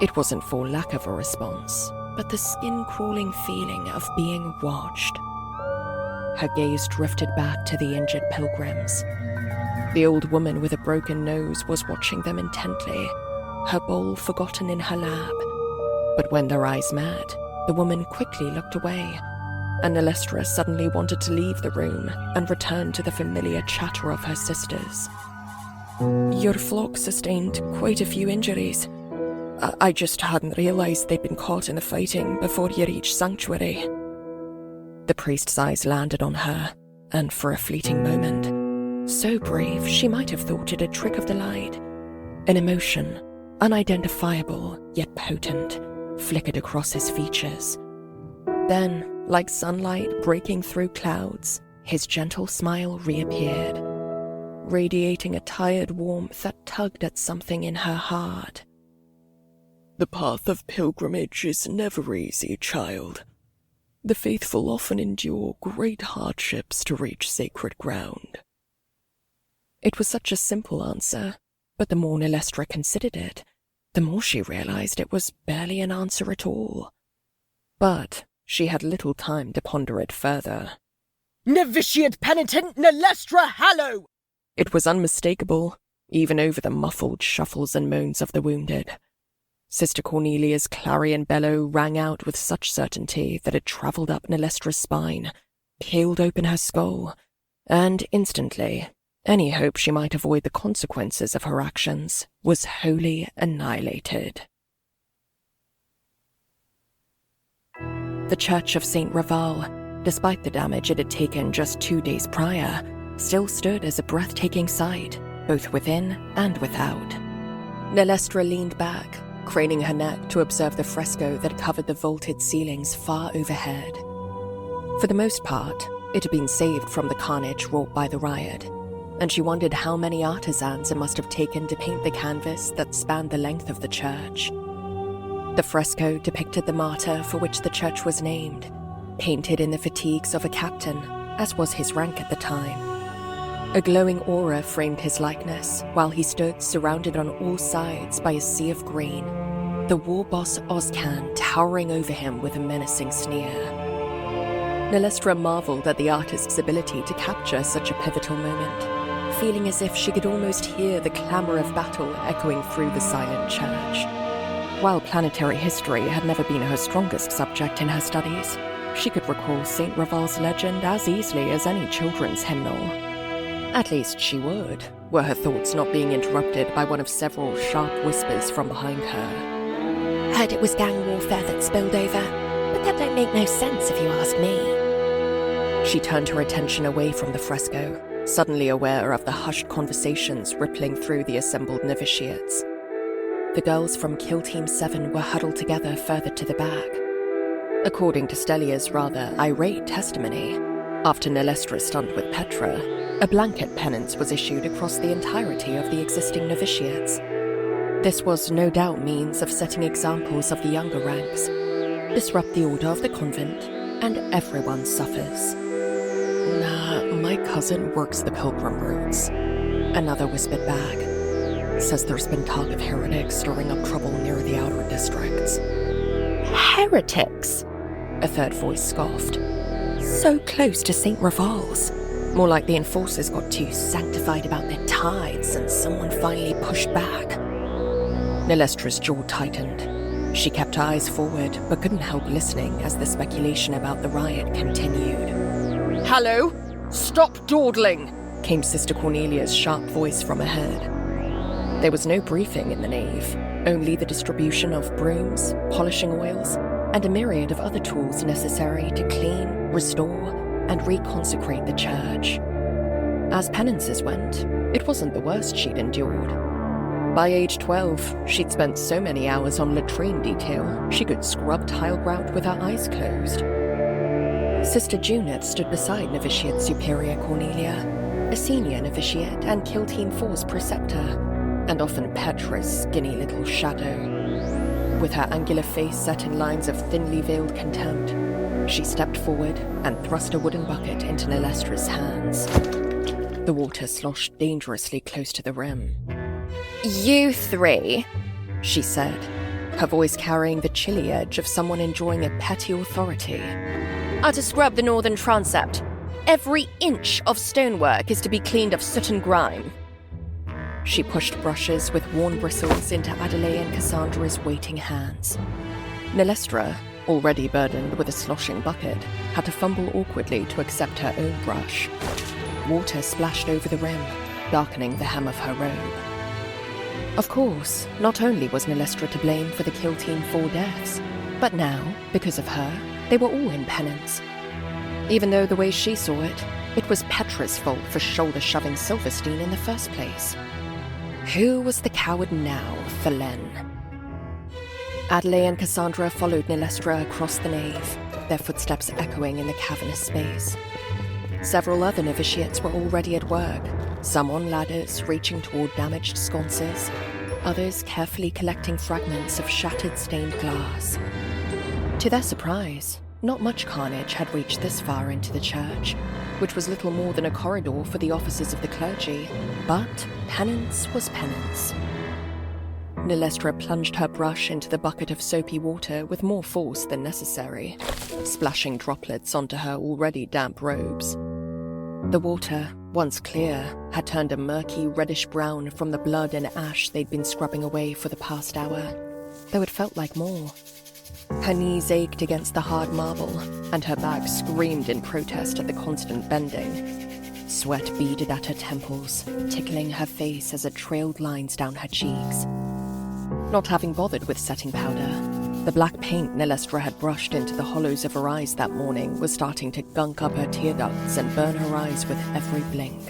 It wasn't for lack of a response, but the skin-crawling feeling of being watched. Her gaze drifted back to the injured pilgrims. The old woman with a broken nose was watching them intently, her bowl forgotten in her lap. But when their eyes met, the woman quickly looked away, and Nilhestra suddenly wanted to leave the room and return to the familiar chatter of her sisters. "Your flock sustained quite a few injuries. I just hadn't realized they'd been caught in the fighting before you reached Sanctuary." The priest's eyes landed on her, and for a fleeting moment, so brief she might have thought it a trick of the light, an emotion, unidentifiable yet potent, flickered across his features. Then, like sunlight breaking through clouds, his gentle smile reappeared, radiating a tired warmth that tugged at something in her heart.
The path of pilgrimage is never easy, child. The faithful often endure great hardships to reach sacred ground.
It was such a simple answer, but the more Nilhestra considered it, the more she realized it was barely an answer at all. But she had little time to ponder it further.
Novitiate penitent Nihlestra Hallow!
It was unmistakable, even over the muffled shuffles and moans of the wounded. Sister Cornelia's clarion bellow rang out with such certainty that it travelled up Nilhestra's spine, peeled open her skull, and instantly, any hope she might avoid the consequences of her actions was wholly annihilated. The Church of Saint Rivalle, despite the damage it had taken just 2 days prior, still stood as a breathtaking sight, both within and without. Nilhestra leaned back, craning her neck to observe the fresco that covered the vaulted ceilings far overhead. For the most part, it had been saved from the carnage wrought by the riot, and she wondered how many artisans it must have taken to paint the canvas that spanned the length of the church. The fresco depicted the martyr for which the church was named, painted in the fatigues of a captain, as was his rank at the time. A glowing aura framed his likeness, while he stood surrounded on all sides by a sea of green, the war boss Ozcan towering over him with a menacing sneer. Nilhestra marveled at the artist's ability to capture such a pivotal moment, feeling as if she could almost hear the clamor of battle echoing through the silent church. While planetary history had never been her strongest subject in her studies, she could recall Saint Rivalle's legend as easily as any children's hymnal. At least she would, were her thoughts not being interrupted by one of several sharp whispers from behind her.
Heard it was gang warfare that spilled over, but that don't make no sense if you ask me.
She turned her attention away from the fresco, suddenly aware of the hushed conversations rippling through the assembled novitiates. The girls from Killteam 7 were huddled together further to the back. According to Stelia's rather irate testimony, after Nilhestra's stunt with Petra, a blanket penance was issued across the entirety of the existing novitiates. This was no doubt means of setting examples of the younger ranks. Disrupt the order of the convent, and everyone suffers.
Nah, my cousin works the pilgrim routes.
Another whispered back. Says there's been talk of heretics stirring up trouble near the outer districts.
Heretics?
A third voice scoffed.
So close to Saint Rivalle's. More like the enforcers got too sanctified about their tithes and someone finally pushed back.
Nilhestra's jaw tightened. She kept her eyes forward, but couldn't help listening as the speculation about the riot continued.
Hallow, stop dawdling!
Came Sister Cornelia's sharp voice from ahead. There was no briefing in the nave, only the distribution of brooms, polishing oils, and a myriad of other tools necessary to clean, restore, and reconsecrate the church. As penances went, it wasn't the worst she'd endured. By age 12, she'd spent so many hours on latrine detail, she could scrub tile grout with her eyes closed. Sister Junit stood beside Novitiate Superior Cornelia, a senior novitiate and Killteam 4's preceptor, and often Petra's skinny little shadow. With her angular face set in lines of thinly veiled contempt, she stepped forward and thrust a wooden bucket into Nilhestra's hands. The water sloshed dangerously close to the rim.
You three,
she said, her voice carrying the chilly edge of someone enjoying a petty authority,
are to scrub the northern transept. Every inch of stonework is to be cleaned of soot and grime.
She pushed brushes with worn bristles into Adelaide and Cassandra's waiting hands. Nilhestra, already burdened with a sloshing bucket, had to fumble awkwardly to accept her own brush. Water splashed over the rim, darkening the hem of her robe. Of course, not only was Nilhestra to blame for the Killteam 4 deaths, but now, because of her, they were all in penance. Even though the way she saw it, it was Petra's fault for shoulder-shoving Silverstein in the first place. Who was the coward now, Thaylen? Adelaide and Cassandra followed Nilhestra across the nave, their footsteps echoing in the cavernous space. Several other novitiates were already at work, some on ladders reaching toward damaged sconces, others carefully collecting fragments of shattered stained glass. To their surprise, not much carnage had reached this far into the church, which was little more than a corridor for the offices of the clergy, but penance was penance. Nilhestra plunged her brush into the bucket of soapy water with more force than necessary, splashing droplets onto her already damp robes. The water, once clear, had turned a murky reddish-brown from the blood and ash they'd been scrubbing away for the past hour, though it felt like more. Her knees ached against the hard marble, and her back screamed in protest at the constant bending. Sweat beaded at her temples, tickling her face as it trailed lines down her cheeks. Not having bothered with setting powder, the black paint Nilhestra had brushed into the hollows of her eyes that morning was starting to gunk up her tear ducts and burn her eyes with every blink.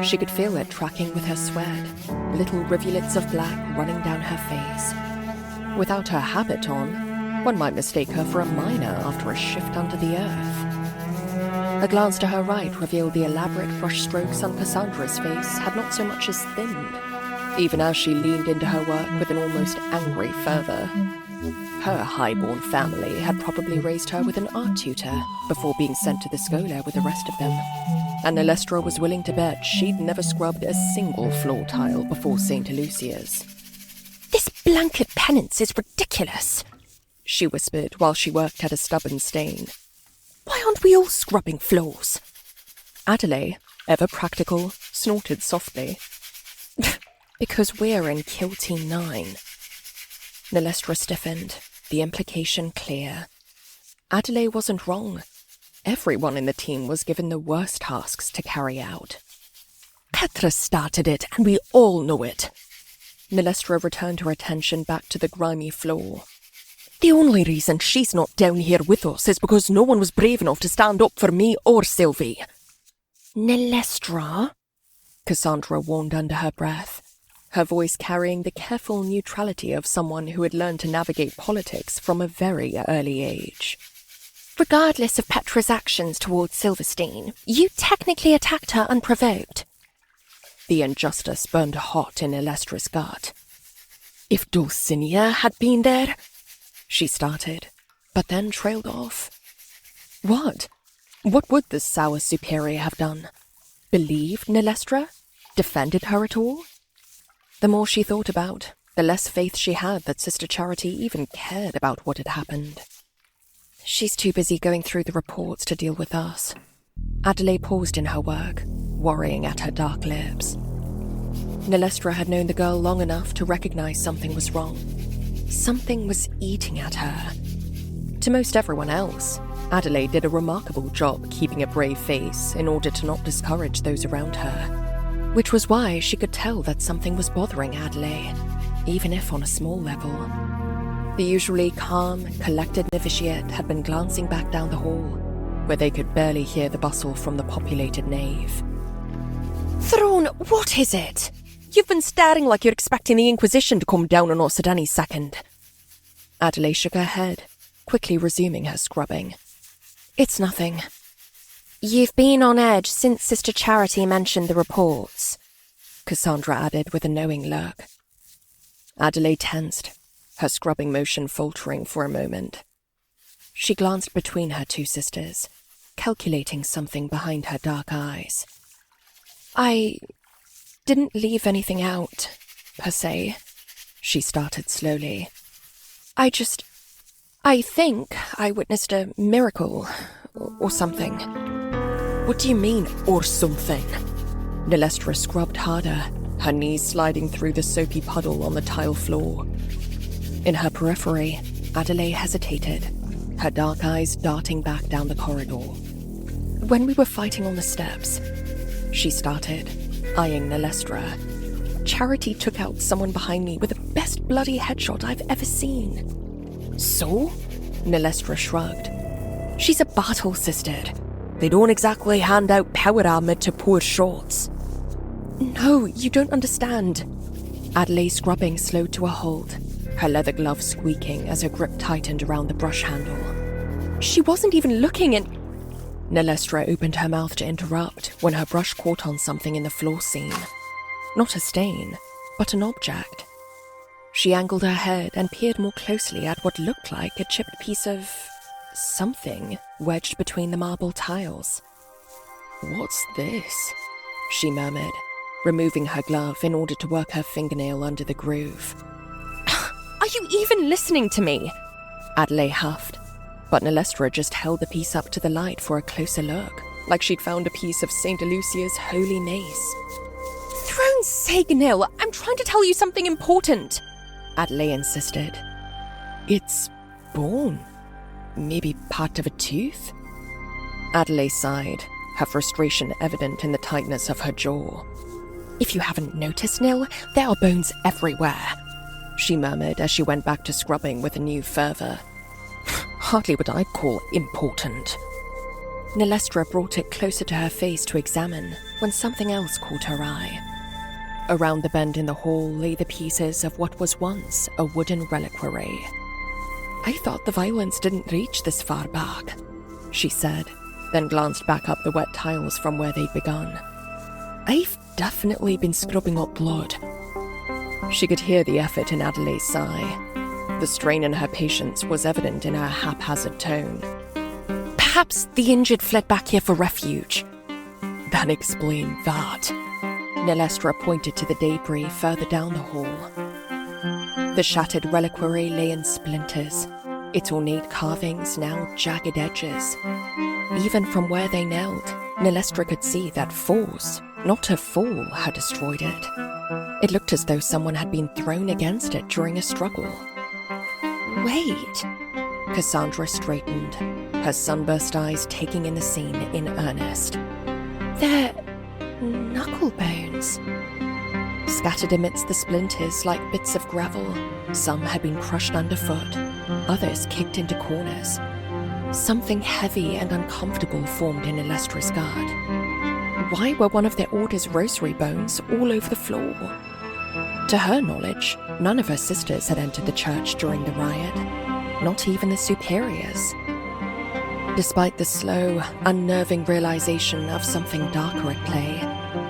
She could feel it tracking with her sweat, little rivulets of black running down her face. Without her habit on, one might mistake her for a miner after a shift under the earth. A glance to her right revealed the elaborate brushstrokes on Cassandra's face had not so much as thinned, even as she leaned into her work with an almost angry fervour. Her highborn family had probably raised her with an art tutor before being sent to the schola with the rest of them, and Nilhestra was willing to bet she'd never scrubbed a single floor tile before St. Lucia's.
"This blanket penance is ridiculous,"
she whispered while she worked at a stubborn stain.
"Why aren't we all scrubbing floors?"
Adelaide, ever practical, snorted softly.
"Because we're in Killteam 9.
Nilhestra stiffened, the implication clear. Adelaide wasn't wrong. Everyone in the team was given the worst tasks to carry out.
Petra started it, and we all know it.
Nilhestra returned her attention back to the grimy floor.
The only reason she's not down here with us is because no one was brave enough to stand up for me or Sylvie. Nilhestra?
Cassandra warned under her breath, her voice carrying the careful neutrality of someone who had learned to navigate politics from a very early age.
Regardless of Petra's actions towards Silverstein, you technically attacked her unprovoked.
The injustice burned hot in Nilhestra's gut.
If Dulcinea had been there,
she started, but then trailed off. What? What would this sour superior have done? Believed Nilhestra? Defended her at all? The more she thought about, the less faith she had that Sister Charity even cared about what had happened. She's too busy going through the reports to deal with us. Adelaide paused in her work, worrying at her dark lips. Nilhestra had known the girl long enough to recognize something was wrong. Something was eating at her. To most everyone else, Adelaide did a remarkable job keeping a brave face in order to not discourage those around her, which was why she could tell that something was bothering Adelaide, even if on a small level. The usually calm, collected novitiate had been glancing back down the hall, where they could barely hear the bustle from the populated nave.
Throne, what is it? You've been staring like you're expecting the Inquisition to come down on us at any second.
Adelaide shook her head, quickly resuming her scrubbing.
It's nothing. You've been on edge since Sister Charity mentioned the reports,
Cassandra added with a knowing look. Adelaide tensed, her scrubbing motion faltering for a moment. She glanced between her two sisters, calculating something behind her dark eyes.
I didn't leave anything out, per se,
she started slowly.
I think I witnessed a miracle, or something.
What do you mean, or something? Nilhestra scrubbed harder, her knees sliding through the soapy puddle on the tile floor. In her periphery, Adelaide hesitated, her dark eyes darting back down the corridor. When we were fighting on the steps, she started, eyeing Nilhestra. Charity took out someone behind me with the best bloody headshot I've ever seen.
So?
Nilhestra shrugged.
She's a battle sister. They don't exactly hand out power armor to poor shots.
No, you don't understand. Adelaide's scrubbing slowed to a halt, her leather glove squeaking as her grip tightened around the brush handle. She wasn't even looking and... Nilhestra opened her mouth to interrupt when her brush caught on something in the floor scene. Not a stain, but an object. She angled her head and peered more closely at what looked like a chipped piece of something wedged between the marble tiles.
"What's this?"
she murmured, removing her glove in order to work her fingernail under the groove. Are you even listening to me? Adelaide huffed, but Nilhestra just held the piece up to the light for a closer look, like she'd found a piece of St. Lucia's holy mace. Throne's sake, Nil, I'm trying to tell you something important, Adelaide insisted.
"It's bone. Maybe part of a tooth?"
Adelaide sighed, her frustration evident in the tightness of her jaw. If you haven't noticed, Nil, there are bones everywhere, she murmured as she went back to scrubbing with a new fervour. Hardly what I'd call important. Nilhestra brought it closer to her face to examine when something else caught her eye. Around the bend in the hall lay the pieces of what was once a wooden reliquary. I thought the violence didn't reach this far back, she said, then glanced back up the wet tiles from where they'd begun. I've definitely been scrubbing up blood. She could hear the effort in Adelaide's sigh. The strain in her patience was evident in her haphazard tone. Perhaps the injured fled back here for refuge.
That explained that.
Nilhestra pointed to the debris further down the hall. The shattered reliquary lay in splinters, its ornate carvings now jagged edges. Even from where they knelt, Nilhestra could see that force, not a fall, had destroyed it. It looked as though someone had been thrown against it during a struggle. Wait. Cassandra straightened, her sunburst eyes taking in the scene in earnest. They're knuckle bones. Scattered amidst the splinters like bits of gravel, some had been crushed underfoot, others kicked into corners. Something heavy and uncomfortable formed in Nilhestra's guard. Why were one of their order's rosary bones all over the floor? To her knowledge, none of her sisters had entered the church during the riot, not even the superiors. Despite the slow, unnerving realization of something darker at play,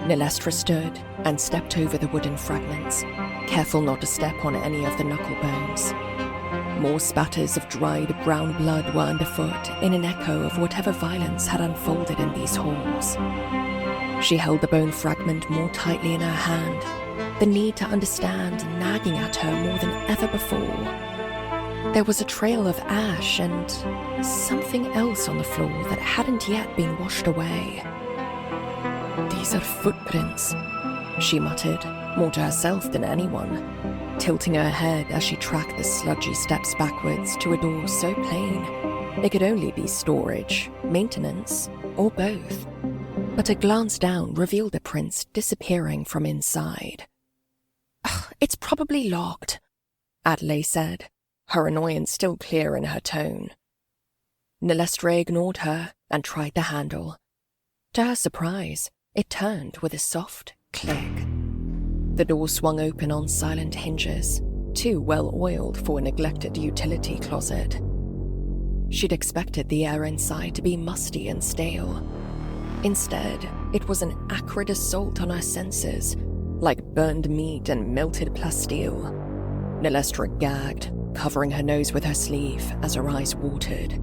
Nilhestra stood and stepped over the wooden fragments, careful not to step on any of the knuckle bones. More spatters of dried brown blood were underfoot in an echo of whatever violence had unfolded in these halls. She held the bone fragment more tightly in her hand, the need to understand nagging at her more than ever before. There was a trail of ash and something else on the floor that hadn't yet been washed away.
"These are footprints,"
she muttered, more to herself than anyone, tilting her head as she tracked the sludgy steps backwards to a door so plain it could only be storage, maintenance, or both. But a glance down revealed the prints disappearing from inside. It's probably locked, Adelaide said, her annoyance still clear in her tone. Nilhestra ignored her and tried the handle. To her surprise, it turned with a soft click. The door swung open on silent hinges, too well-oiled for a neglected utility closet. She'd expected the air inside to be musty and stale. Instead, it was an acrid assault on her senses, like burned meat and melted plasteel. Nilhestra gagged, covering her nose with her sleeve as her eyes watered.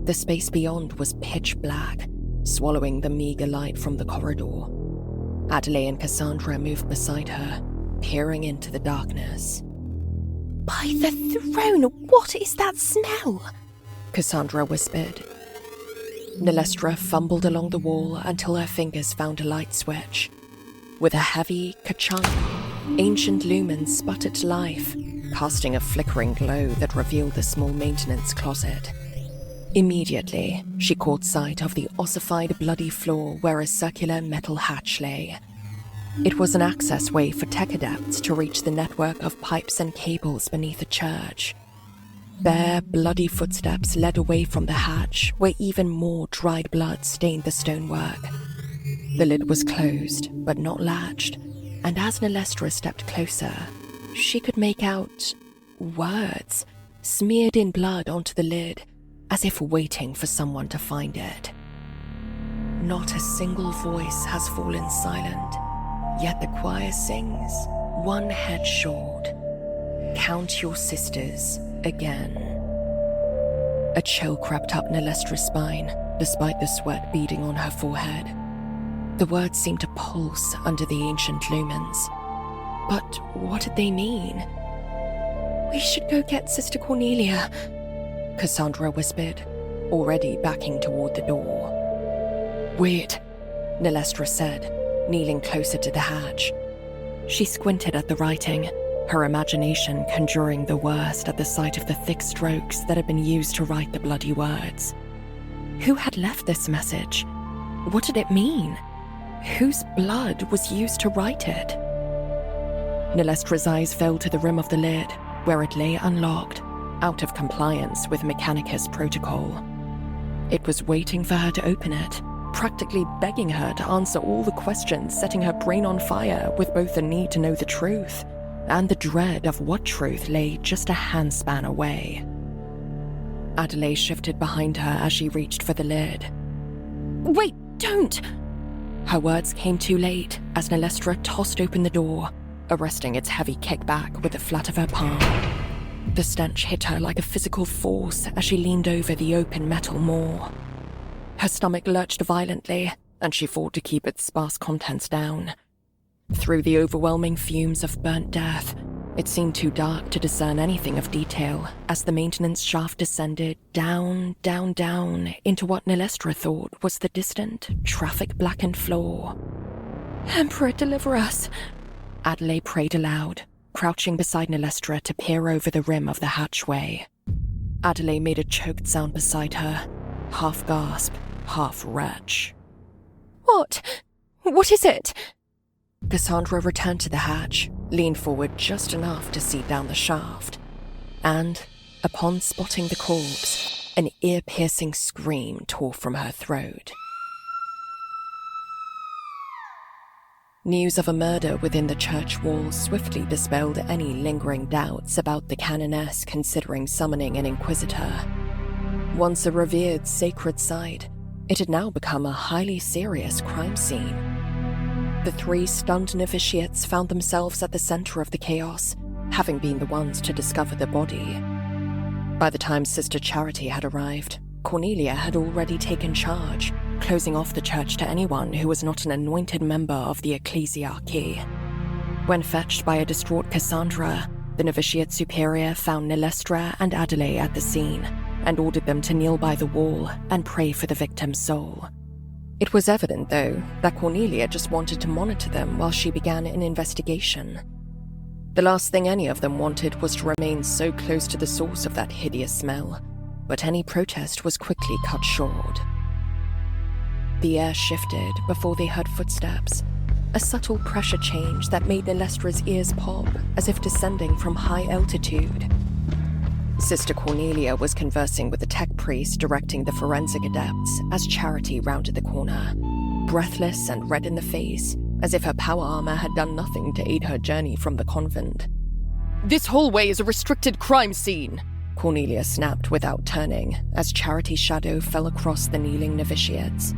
The space beyond was pitch black, swallowing the meager light from the corridor. Adelaide and Cassandra moved beside her, peering into the darkness. By the throne, what is that smell? Cassandra whispered. Nilhestra fumbled along the wall until her fingers found a light switch. With a heavy ka-chunk, ancient lumens sputtered to life, casting a flickering glow that revealed the small maintenance closet. Immediately, she caught sight of the ossified bloody floor where a circular metal hatch lay. It was an access way for tech adepts to reach the network of pipes and cables beneath the church. Bare, bloody footsteps led away from the hatch, where even more dried blood stained the stonework. The lid was closed, but not latched, and as Nilhestra stepped closer, she could make out words smeared in blood onto the lid, as if waiting for someone to find it. Not a single voice has fallen silent, yet the choir sings, one head short. Count your sisters again. A chill crept up Nilhestra's spine, despite the sweat beading on her forehead. The words seemed to pulse under the ancient lumens. But what did they mean? "We should go get Sister Cornelia," Cassandra whispered, already backing toward the door. "Wait," Nilhestra said, kneeling closer to the hatch. She squinted at the writing, her imagination conjuring the worst at the sight of the thick strokes that had been used to write the bloody words. Who had left this message? What did it mean? Whose blood was used to write it? Nilhestra's eyes fell to the rim of the lid, where it lay unlocked, out of compliance with Mechanicus protocol. It was waiting for her to open it, practically begging her to answer all the questions, setting her brain on fire with both the need to know the truth and the dread of what truth lay just a handspan away. Adelaide shifted behind her as she reached for the lid. "Wait, don't!" Her words came too late as Nilhestra tossed open the door, arresting its heavy kickback with the flat of her palm. The stench hit her like a physical force as she leaned over the open metal maw. Her stomach lurched violently, and she fought to keep its sparse contents down. Through the overwhelming fumes of burnt death, it seemed too dark to discern anything of detail as the maintenance shaft descended down, down, down into what Nilhestra thought was the distant, traffic-blackened floor. "Emperor, deliver us!" Adelaide prayed aloud, crouching beside Nilhestra to peer over the rim of the hatchway. Adelaide made a choked sound beside her, half gasp, half retch. "What? What is it?" Cassandra returned to the hatch, leaned forward just enough to see down the shaft, and, upon spotting the corpse, an ear-piercing scream tore from her throat. News of a murder within the church walls swiftly dispelled any lingering doubts about the canoness considering summoning an inquisitor. Once a revered sacred site, it had now become a highly serious crime scene. The three stunned novitiates found themselves at the center of the chaos, having been the ones to discover the body. By the time Sister Charity had arrived, Cornelia had already taken charge, closing off the church to anyone who was not an anointed member of the ecclesiarchy. When fetched by a distraught Cassandra, the novitiate superior found Nilhestra and Adelaide at the scene and ordered them to kneel by the wall and pray for the victim's soul. It was evident, though, that Cornelia just wanted to monitor them while she began an investigation. The last thing any of them wanted was to remain so close to the source of that hideous smell, but any protest was quickly cut short. The air shifted before they heard footsteps, a subtle pressure change that made Nilhestra's ears pop as if descending from high altitude. Sister Cornelia was conversing with the tech priest directing the forensic adepts as Charity rounded the corner, breathless and red in the face, as if her power armor had done nothing to aid her journey from the convent.
"This hallway is a restricted crime scene,"
Cornelia snapped without turning as Charity's shadow fell across the kneeling novitiates.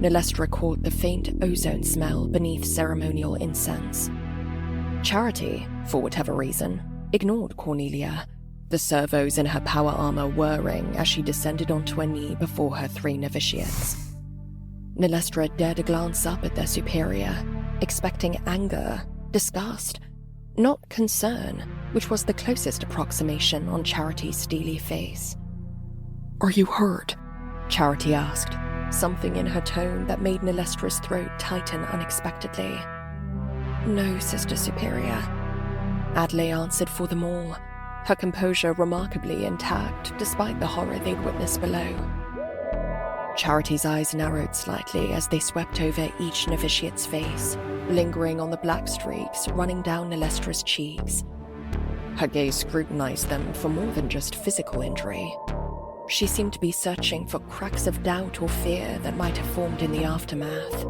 Nilhestra caught the faint ozone smell beneath ceremonial incense. Charity, for whatever reason, ignored Cornelia, the servos in her power armor whirring as she descended onto a knee before her three novitiates. Nilhestra dared a glance up at their superior, expecting anger, disgust, not concern, which was the closest approximation on Charity's steely face.
"Are you hurt?"
Charity asked, something in her tone that made Nilhestra's throat tighten unexpectedly. "No, Sister Superior," Adelaide answered for them all, her composure remarkably intact despite the horror they'd witnessed below. Charity's eyes narrowed slightly as they swept over each novitiate's face, lingering on the black streaks running down Nilhestra's cheeks. Her gaze scrutinized them for more than just physical injury. She seemed to be searching for cracks of doubt or fear that might have formed in the aftermath.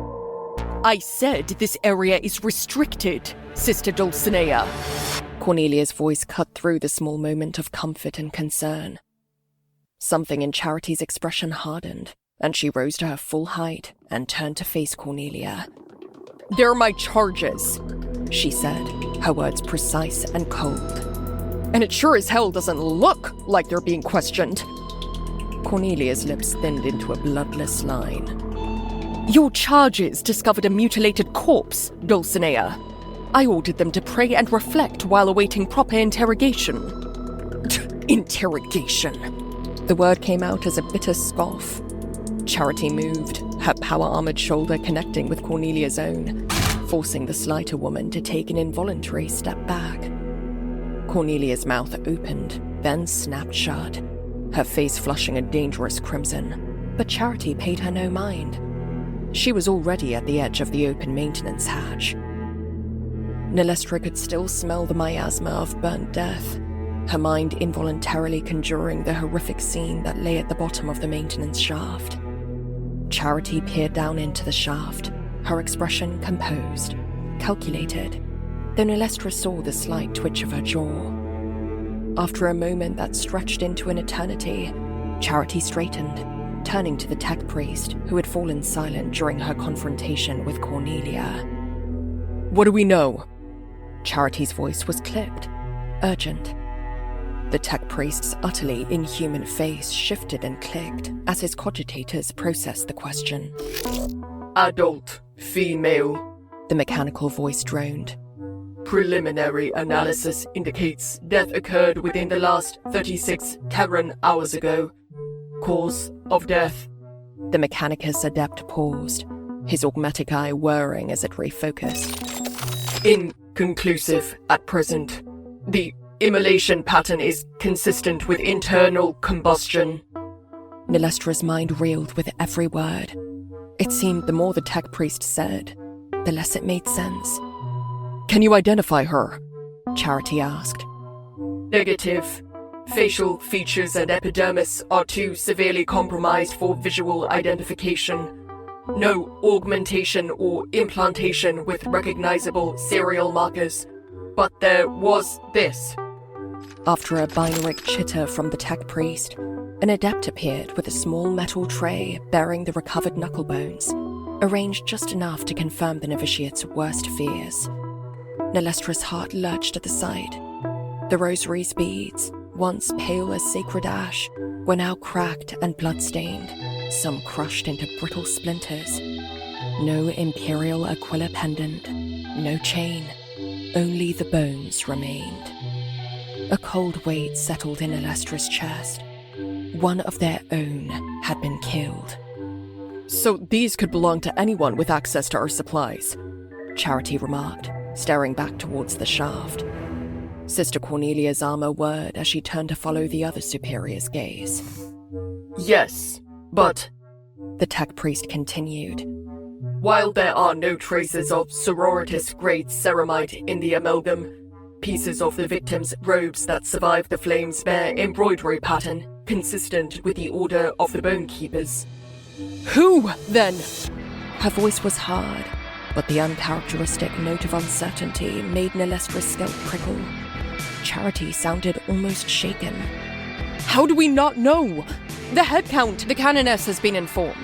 "I said this area is restricted, Sister Dulcinea."
Cornelia's voice cut through the small moment of comfort and concern. Something in Charity's expression hardened, and she rose to her full height and turned to face Cornelia.
"They're my charges,"
she said, her words precise and cold.
"And it sure as hell doesn't look like they're being questioned."
Cornelia's lips thinned into a bloodless line.
"Your charges discovered a mutilated corpse, Dulcinea. I ordered them to pray and reflect while awaiting proper interrogation."
Interrogation. The word came out as a bitter scoff. Charity moved, her power-armored shoulder connecting with Cornelia's own, forcing the slighter woman to take an involuntary step back. Cornelia's mouth opened, then snapped shut, her face flushing a dangerous crimson, but Charity paid her no mind. She was already at the edge of the open maintenance hatch. Nilhestra could still smell the miasma of burnt death, her mind involuntarily conjuring the horrific scene that lay at the bottom of the maintenance shaft. Charity peered down into the shaft, her expression composed, calculated, though Nilhestra saw the slight twitch of her jaw. After a moment that stretched into an eternity, Charity straightened, turning to the tech priest who had fallen silent during her confrontation with Cornelia.
"What do we know?"
Charity's voice was clipped, urgent. The tech priest's utterly inhuman face shifted and clicked as his cogitators processed the question.
Adult, female.
The mechanical voice droned.
Preliminary analysis indicates death occurred within the last 36 Terran hours ago. Cause of death.
The Mechanicus adept paused, his augmetic eye whirring as it refocused.
Inconclusive at present. The immolation pattern is consistent with internal combustion.
Nilhestra's mind reeled with every word. It seemed the more the tech priest said, the less it made sense.
"Can you identify her?"
Charity asked.
Negative. Facial features and epidermis are too severely compromised for visual identification. No augmentation or implantation with recognizable serial markers. But there was this.
After a binaric chitter from the tech priest, an adept appeared with a small metal tray bearing the recovered knuckle bones, arranged just enough to confirm the novitiate's worst fears. Nilhestra's heart lurched at the sight. The rosary's beads, once pale as sacred ash, were now cracked and blood-stained, some crushed into brittle splinters. No imperial Aquila pendant, no chain, only the bones remained. A cold weight settled in Nilhestra's chest. One of their own had been killed.
"So these could belong to anyone with access to our supplies,"
Charity remarked, staring back towards the shaft. Sister Cornelia's armor whirred as she turned to follow the other superior's gaze.
Yes, but...
The tech priest continued.
While there are no traces of sororitas-grade ceramite in the amalgam, pieces of the victim's robes that survived the flames bear embroidery pattern consistent with the order of the Bone Keepers.
"Who, then?"
Her voice was hard, but the uncharacteristic note of uncertainty made Nilhestra's scalp prickle. Charity sounded almost shaken.
"How do we not know? The head count, the canoness has been informed."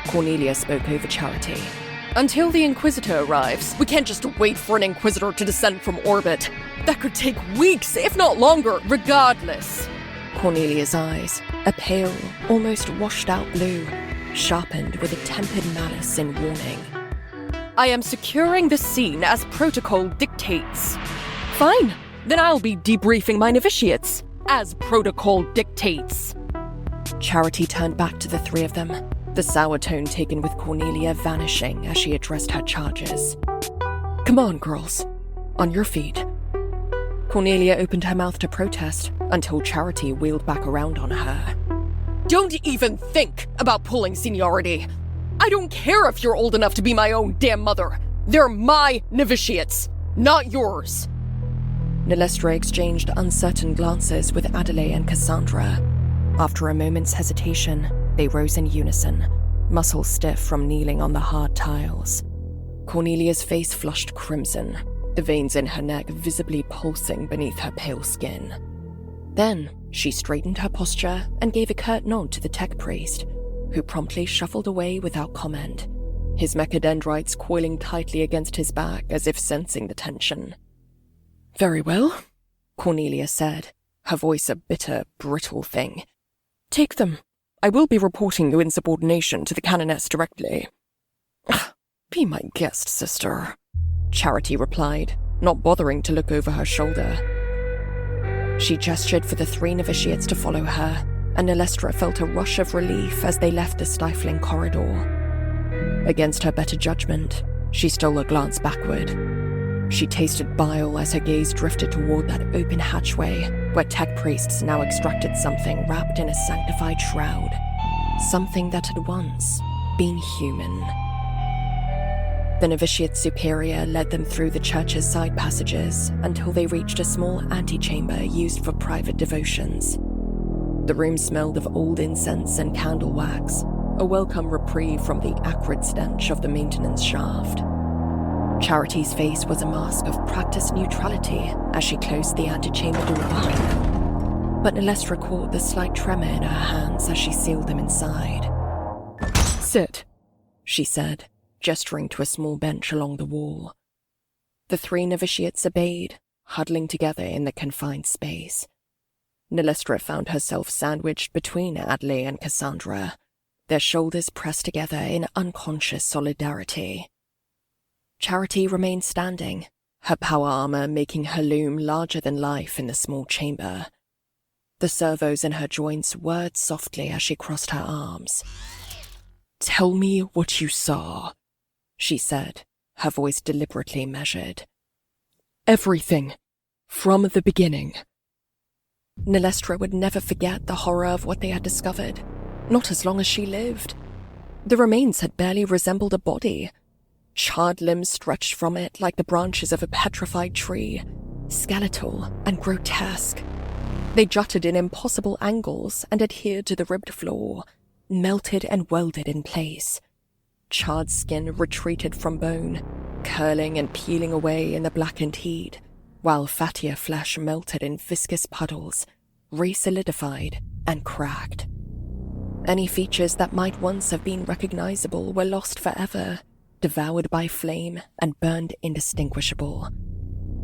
Cornelia spoke over Charity.
"Until the Inquisitor arrives, we can't just wait for an Inquisitor to descend from orbit. That could take weeks, if not longer, regardless."
Cornelia's eyes, a pale, almost washed-out blue, sharpened with a tempered malice in warning.
"I am securing the scene as protocol dictates." "Fine, then I'll be debriefing my novitiates, as protocol dictates."
Charity turned back to the three of them, the sour tone taken with Cornelia vanishing as she addressed her charges.
"Come on, girls. On your feet."
Cornelia opened her mouth to protest until Charity wheeled back around on her.
"Don't even think about pulling seniority. I don't care if you're old enough to be my own damn mother. They're my novitiates, not yours."
Nilhestra exchanged uncertain glances with Adelaide and Cassandra. After a moment's hesitation, they rose in unison, muscles stiff from kneeling on the hard tiles. Cornelia's face flushed crimson, the veins in her neck visibly pulsing beneath her pale skin. Then, she straightened her posture and gave a curt nod to the tech priest, who promptly shuffled away without comment, his mechadendrites coiling tightly against his back as if sensing the tension. "Very well," Cornelia said, her voice a bitter, brittle thing. "Take them. I will be reporting you in subordination to the Canoness directly." "Be my guest, sister," Charity replied, not bothering to look over her shoulder. She gestured for the 3 novitiates to follow her, and Nilhestra felt a rush of relief as they left the stifling corridor. Against her better judgment, she stole a glance backward. She tasted bile as her gaze drifted toward that open hatchway where tech priests now extracted something wrapped in a sanctified shroud, something that had once been human. The novitiate superior led them through the church's side passages until they reached a small antechamber used for private devotions. The room smelled of old incense and candle wax, a welcome reprieve from the acrid stench of the maintenance shaft. Charity's face was a mask of practiced neutrality as she closed the antechamber door behind them, but Nilhestra caught the slight tremor in her hands as she sealed them inside. "Sit," she said, gesturing to a small bench along the wall. The 3 novitiates obeyed, huddling together in the confined space. Nilhestra found herself sandwiched between Adley and Cassandra, their shoulders pressed together in unconscious solidarity. Charity remained standing, her power armor making her loom larger than life in the small chamber. The servos in her joints whirred softly as she crossed her arms. "Tell me what you saw," she said, her voice deliberately measured. "Everything. From the beginning." Nilhestra would never forget the horror of what they had discovered, not as long as she lived. The remains had barely resembled a body. Charred limbs stretched from it like the branches of a petrified tree, skeletal and grotesque. They jutted in impossible angles and adhered to the ribbed floor, melted and welded in place. Charred skin retreated from bone, curling and peeling away in the blackened heat, while fattier flesh melted in viscous puddles, re-solidified and cracked. Any features that might once have been recognizable were lost forever, devoured by flame and burned indistinguishable.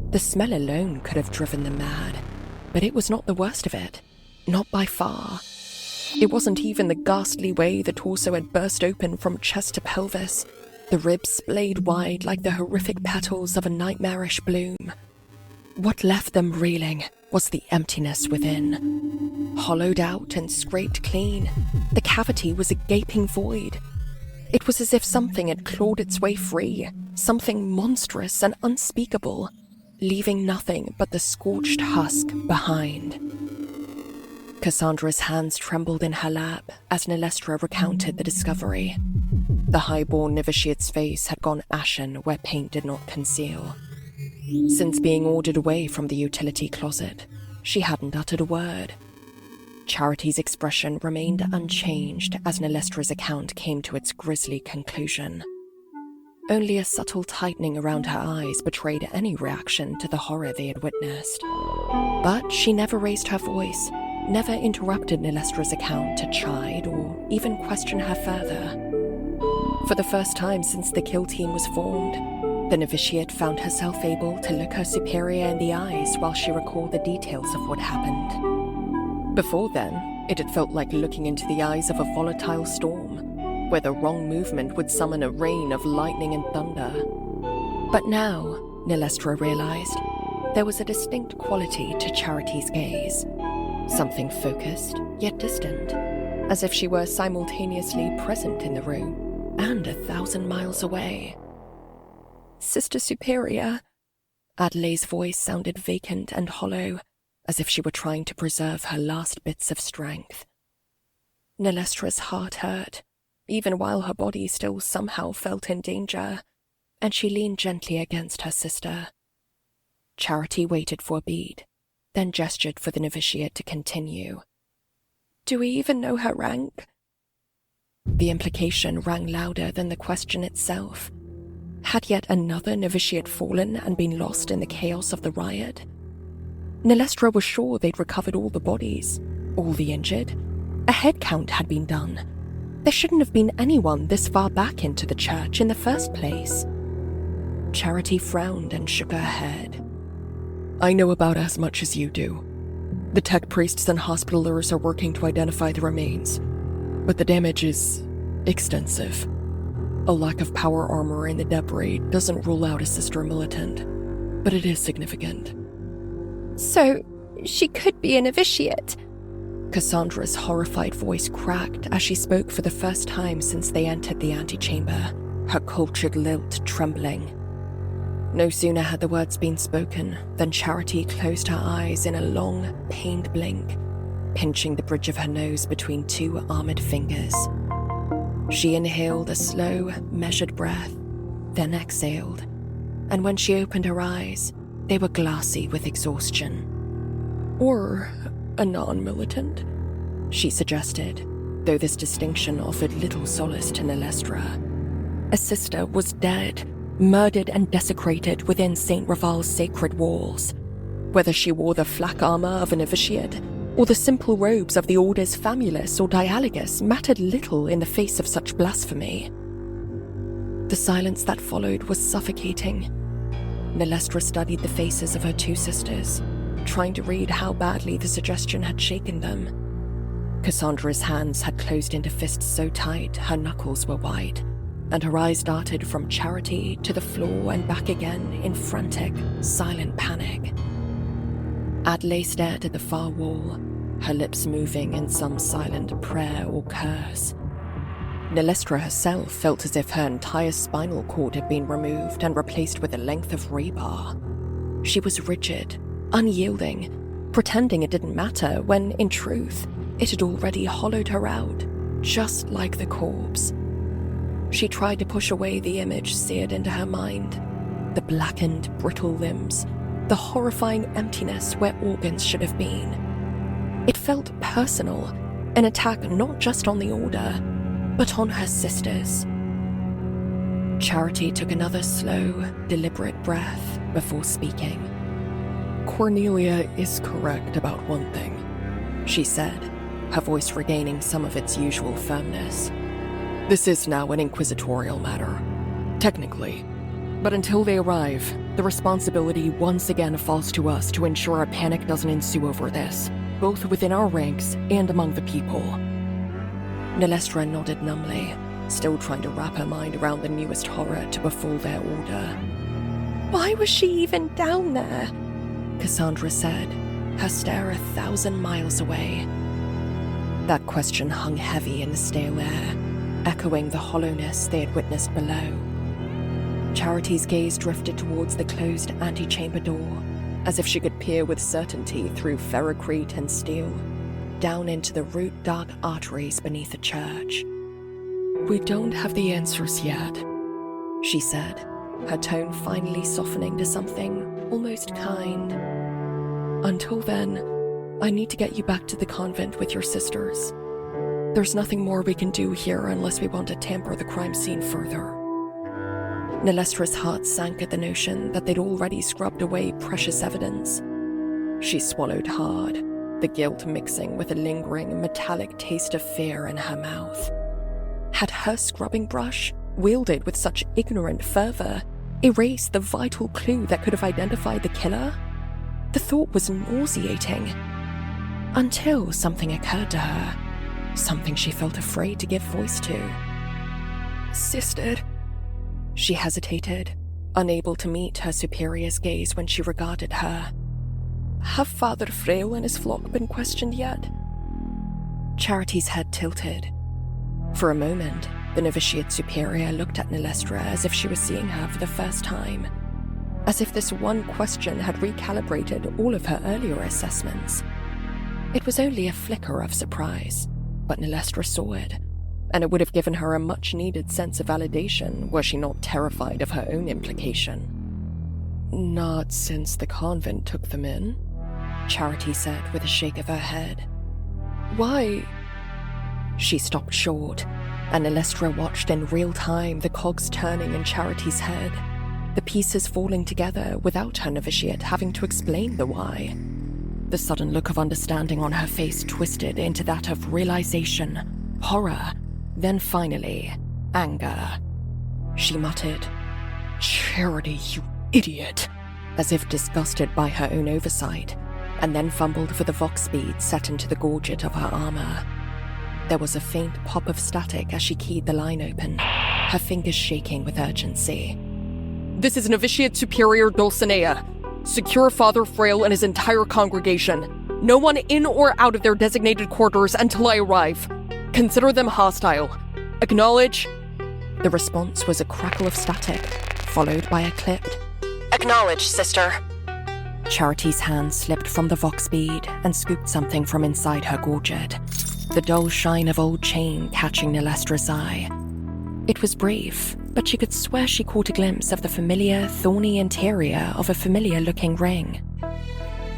The smell alone could have driven them mad, but it was not the worst of it, not by far. It wasn't even the ghastly way the torso had burst open from chest to pelvis, the ribs splayed wide like the horrific petals of a nightmarish bloom. What left them reeling was the emptiness within. Hollowed out and scraped clean, the cavity was a gaping void. It was as if something had clawed its way free, something monstrous and unspeakable, leaving nothing but the scorched husk behind. Cassandra's hands trembled in her lap as Nilhestra recounted the discovery. The high-born novitiate's face had gone ashen where paint did not conceal. Since being ordered away from the utility closet, she hadn't uttered a word. Charity's expression remained unchanged as Nilhestra's account came to its grisly conclusion. Only a subtle tightening around her eyes betrayed any reaction to the horror they had witnessed. But she never raised her voice, never interrupted Nilhestra's account to chide or even question her further. For the first time since the Killteam was formed, the novitiate found herself able to look her superior in the eyes while she recalled the details of what happened. Before then, it had felt like looking into the eyes of a volatile storm, where the wrong movement would summon a rain of lightning and thunder. But now, Nilhestra realized, there was a distinct quality to Charity's gaze. Something focused, yet distant, as if she were simultaneously present in the room and 1,000 miles away. "Sister Superior," Adelaide's voice sounded vacant and hollow, as if she were trying to preserve her last bits of strength. Nilhestra's heart hurt, even while her body still somehow felt in danger, and she leaned gently against her sister. Charity waited for a beat, then gestured for the novitiate to continue. "Do we even know her rank?" The implication rang louder than the question itself. Had yet another novitiate fallen and been lost in the chaos of the riot? Nilhestra was sure they'd recovered all the bodies, all the injured. A head count had been done. There shouldn't have been anyone this far back into the church in the first place. Charity frowned and shook her head.
I know about as much as you do. The tech priests and hospitalers are working to identify the remains, but the damage is extensive. A lack of power armor in the debris doesn't rule out a sister militant, but it is significant.
So, she could be a novitiate?
Cassandra's horrified voice cracked as she spoke for the first time since they entered the antechamber, her cultured lilt trembling. No sooner had the words been spoken than Charity closed her eyes in a long, pained blink, pinching the bridge of her nose between two armored fingers. She inhaled a slow, measured breath, then exhaled, and when she opened her eyes, they were glassy with exhaustion.
Or a non-militant,
she suggested, though this distinction offered little solace to Nilhestra. A sister was dead, murdered and desecrated within Saint Rivalle's sacred walls. Whether she wore the flak armor of a novitiate or the simple robes of the orders Famulus or Dialogus mattered little in the face of such blasphemy. The silence that followed was suffocating. Nilhestra studied the faces of her two sisters, trying to read how badly the suggestion had shaken them. Cassandra's hands had closed into fists so tight her knuckles were white, and her eyes darted from Charity to the floor and back again in frantic, silent panic. Adelaide stared at the far wall, her lips moving in some silent prayer or curse. Nilhestra herself felt as if her entire spinal cord had been removed and replaced with a length of rebar. She was rigid, unyielding, pretending it didn't matter when, in truth, it had already hollowed her out, just like the corpse. She tried to push away the image seared into her mind, the blackened, brittle limbs, the horrifying emptiness where organs should have been. It felt personal, an attack not just on the Order, but on her sisters. Charity took another slow, deliberate breath before speaking.
Cornelia is correct about one thing,
she said, her voice regaining some of its usual firmness.
This is now an inquisitorial matter, technically. But until they arrive, the responsibility once again falls to us to ensure a panic doesn't ensue over this, both within our ranks and among the people.
Nilhestra nodded numbly, still trying to wrap her mind around the newest horror to befall their Order.
Why was she even down there?
Cassandra said, her stare 1,000 miles away. That question hung heavy in the stale air, echoing the hollowness they had witnessed below. Charity's gaze drifted towards the closed antechamber door, as if she could peer with certainty through ferrocrete and steel, down into the root-dark arteries beneath the church.
We don't have the answers yet,
she said, her tone finally softening to something almost kind.
Until then, I need to get you back to the convent with your sisters. There's nothing more we can do here unless we want to tamper the crime scene further.
Nilhestra's heart sank at the notion that they'd already scrubbed away precious evidence. She swallowed hard, the guilt mixing with a lingering, metallic taste of fear in her mouth. Had her scrubbing brush, wielded with such ignorant fervor, erased the vital clue that could have identified the killer? The thought was nauseating. Until something occurred to her, something she felt afraid to give voice to.
Sister.
She hesitated, unable to meet her superior's gaze when she regarded her.
Have Father Frail and his flock been questioned yet?
Charity's head tilted. For a moment, the novitiate superior looked at Nilhestra as if she was seeing her for the first time, as if this one question had recalibrated all of her earlier assessments. It was only a flicker of surprise, but Nilhestra saw it, and it would have given her a much-needed sense of validation were she not terrified of her own implication.
Not since the convent took them in,
Charity said with a shake of her head.
Why?
She stopped short, and Nilhestra watched in real time the cogs turning in Charity's head, the pieces falling together without her novitiate having to explain the why. The sudden look of understanding on her face twisted into that of realization, horror, Then finally, anger. She muttered,
"Charity, you idiot,"
as if disgusted by her own oversight, and then fumbled for the vox bead set into the gorget of her armor. There was a faint pop of static as she keyed the line open, her fingers shaking with urgency.
"This is Novitiate Superior Dulcinea. Secure Father Frail and his entire congregation. No one in or out of their designated quarters until I arrive. Consider them hostile. Acknowledge."
The response was a crackle of static, followed by a clipped,
"Acknowledge, sister."
Charity's hand slipped from the vox bead and scooped something from inside her gorget, the dull shine of old chain catching Nilhestra's eye. It was brief, but she could swear she caught a glimpse of the familiar, thorny interior of a familiar-looking ring.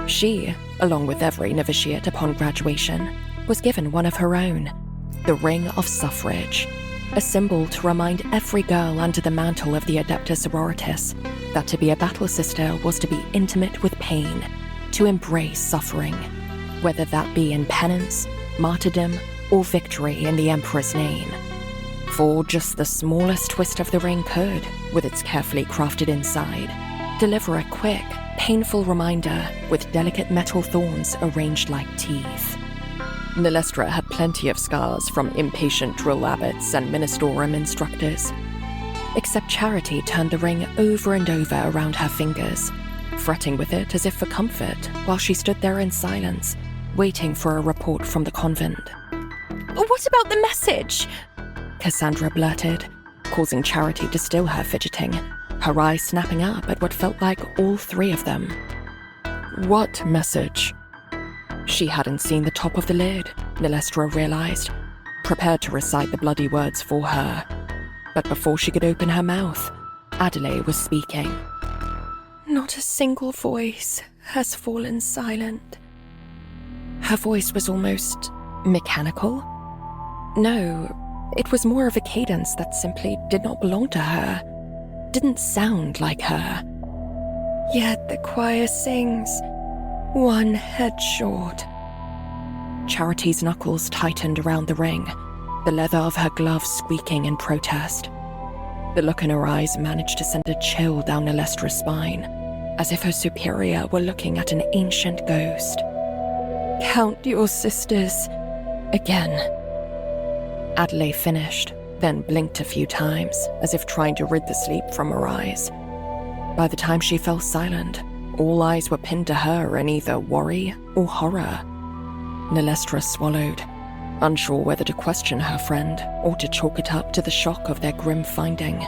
She, along with every novitiate upon graduation, was given one of her own, the Ring of Suffrage, a symbol to remind every girl under the mantle of the Adepta Sororitas that to be a battle sister was to be intimate with pain, to embrace suffering, whether that be in penance, martyrdom, or victory in the Emperor's name. For just the smallest twist of the ring could, with its carefully crafted inside, deliver a quick, painful reminder with delicate metal thorns arranged like teeth.
Nilhestra had plenty of scars from impatient drill abbots and ministorum instructors.
Except Charity turned the ring over and over around her fingers, fretting with it as if for comfort while she stood there in silence, waiting for a report from the convent.
What about the message?
Cassandra blurted, causing Charity to still her fidgeting, her eyes snapping up at what felt like all three of them.
"What message?"
She hadn't seen the top of the lid, Nilhestra realized, prepared to recite the bloody words for her. But before she could open her mouth, Adelaide was speaking.
Not a single voice has fallen silent.
Her voice was almost mechanical. No, it was more of a cadence that simply did not belong to her, didn't sound like her.
Yet the choir sings, one head short.
Charity's knuckles tightened around the ring, the leather of her glove squeaking in protest. The look in her eyes managed to send a chill down Nilhestra's spine, as if her superior were looking at an ancient ghost.
Count your sisters.
Again. Adelaide finished, then blinked a few times, as if trying to rid the sleep from her eyes. By the time she fell silent, all eyes were pinned to her in either worry or horror. Nilhestra swallowed, unsure whether to question her friend or to chalk it up to the shock of their grim finding.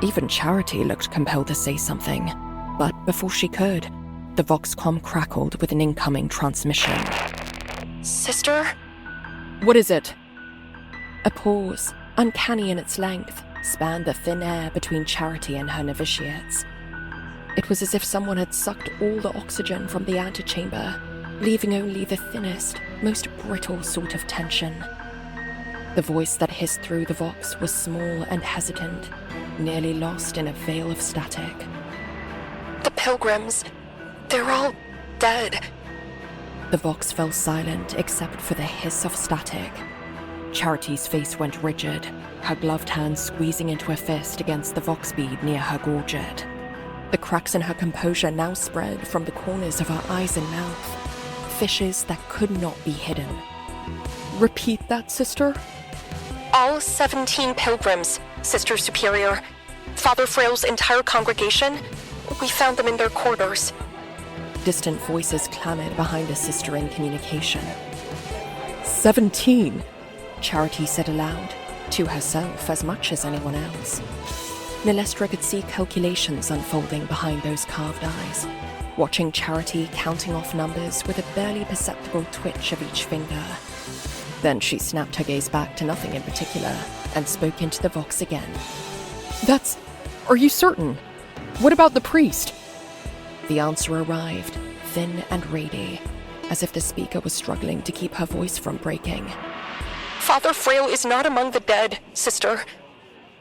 Even Charity looked compelled to say something, but before she could, the Voxcom crackled with an incoming transmission.
"Sister?"
"What is it?"
A pause, uncanny in its length, spanned the thin air between Charity and her novitiates. It was as if someone had sucked all the oxygen from the antechamber, leaving only the thinnest, most brittle sort of tension. The voice that hissed through the vox was small and hesitant, nearly lost in a veil of static.
"The pilgrims, they're all dead."
The vox fell silent except for the hiss of static. Charity's face went rigid, her gloved hand squeezing into a fist against the vox bead near her gorget. The cracks in her composure now spread from the corners of her eyes and mouth, fissures that could not be hidden.
"Repeat that, sister?"
"All 17 pilgrims, Sister Superior. Father Frail's entire congregation. We found them in their quarters."
Distant voices clamored behind a sister in communication.
17,
Charity said aloud, to herself as much as anyone else. Nilhestra could see calculations unfolding behind those carved eyes, watching Charity counting off numbers with a barely perceptible twitch of each finger. Then she snapped her gaze back to nothing in particular and spoke into the vox again.
Are you certain? What about the priest?"
The answer arrived, thin and reedy, as if the speaker was struggling to keep her voice from breaking.
"Father Frail is not among the dead, sister.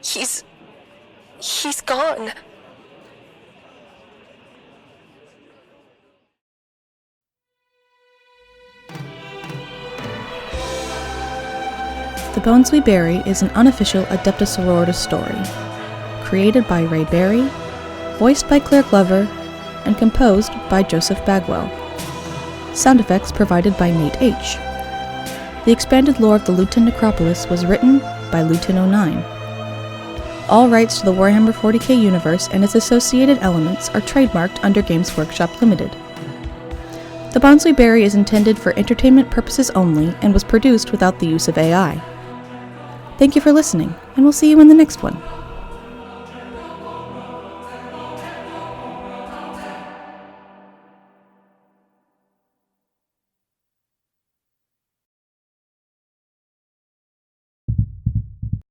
He's gone."
The Bones We Bury is an unofficial Adeptus Sororitas story, created by Rei Berry, voiced by Claire Glover, and composed by Joseph Bagwell. Sound effects provided by Nate H. The expanded lore of the Luetin Necropolis was written by Luetin09. All rights to the Warhammer 40k universe and its associated elements are trademarked under Games Workshop Limited. The Bones We Bury is intended for entertainment purposes only and was produced without the use of AI. Thank you for listening, and we'll see you in the next one.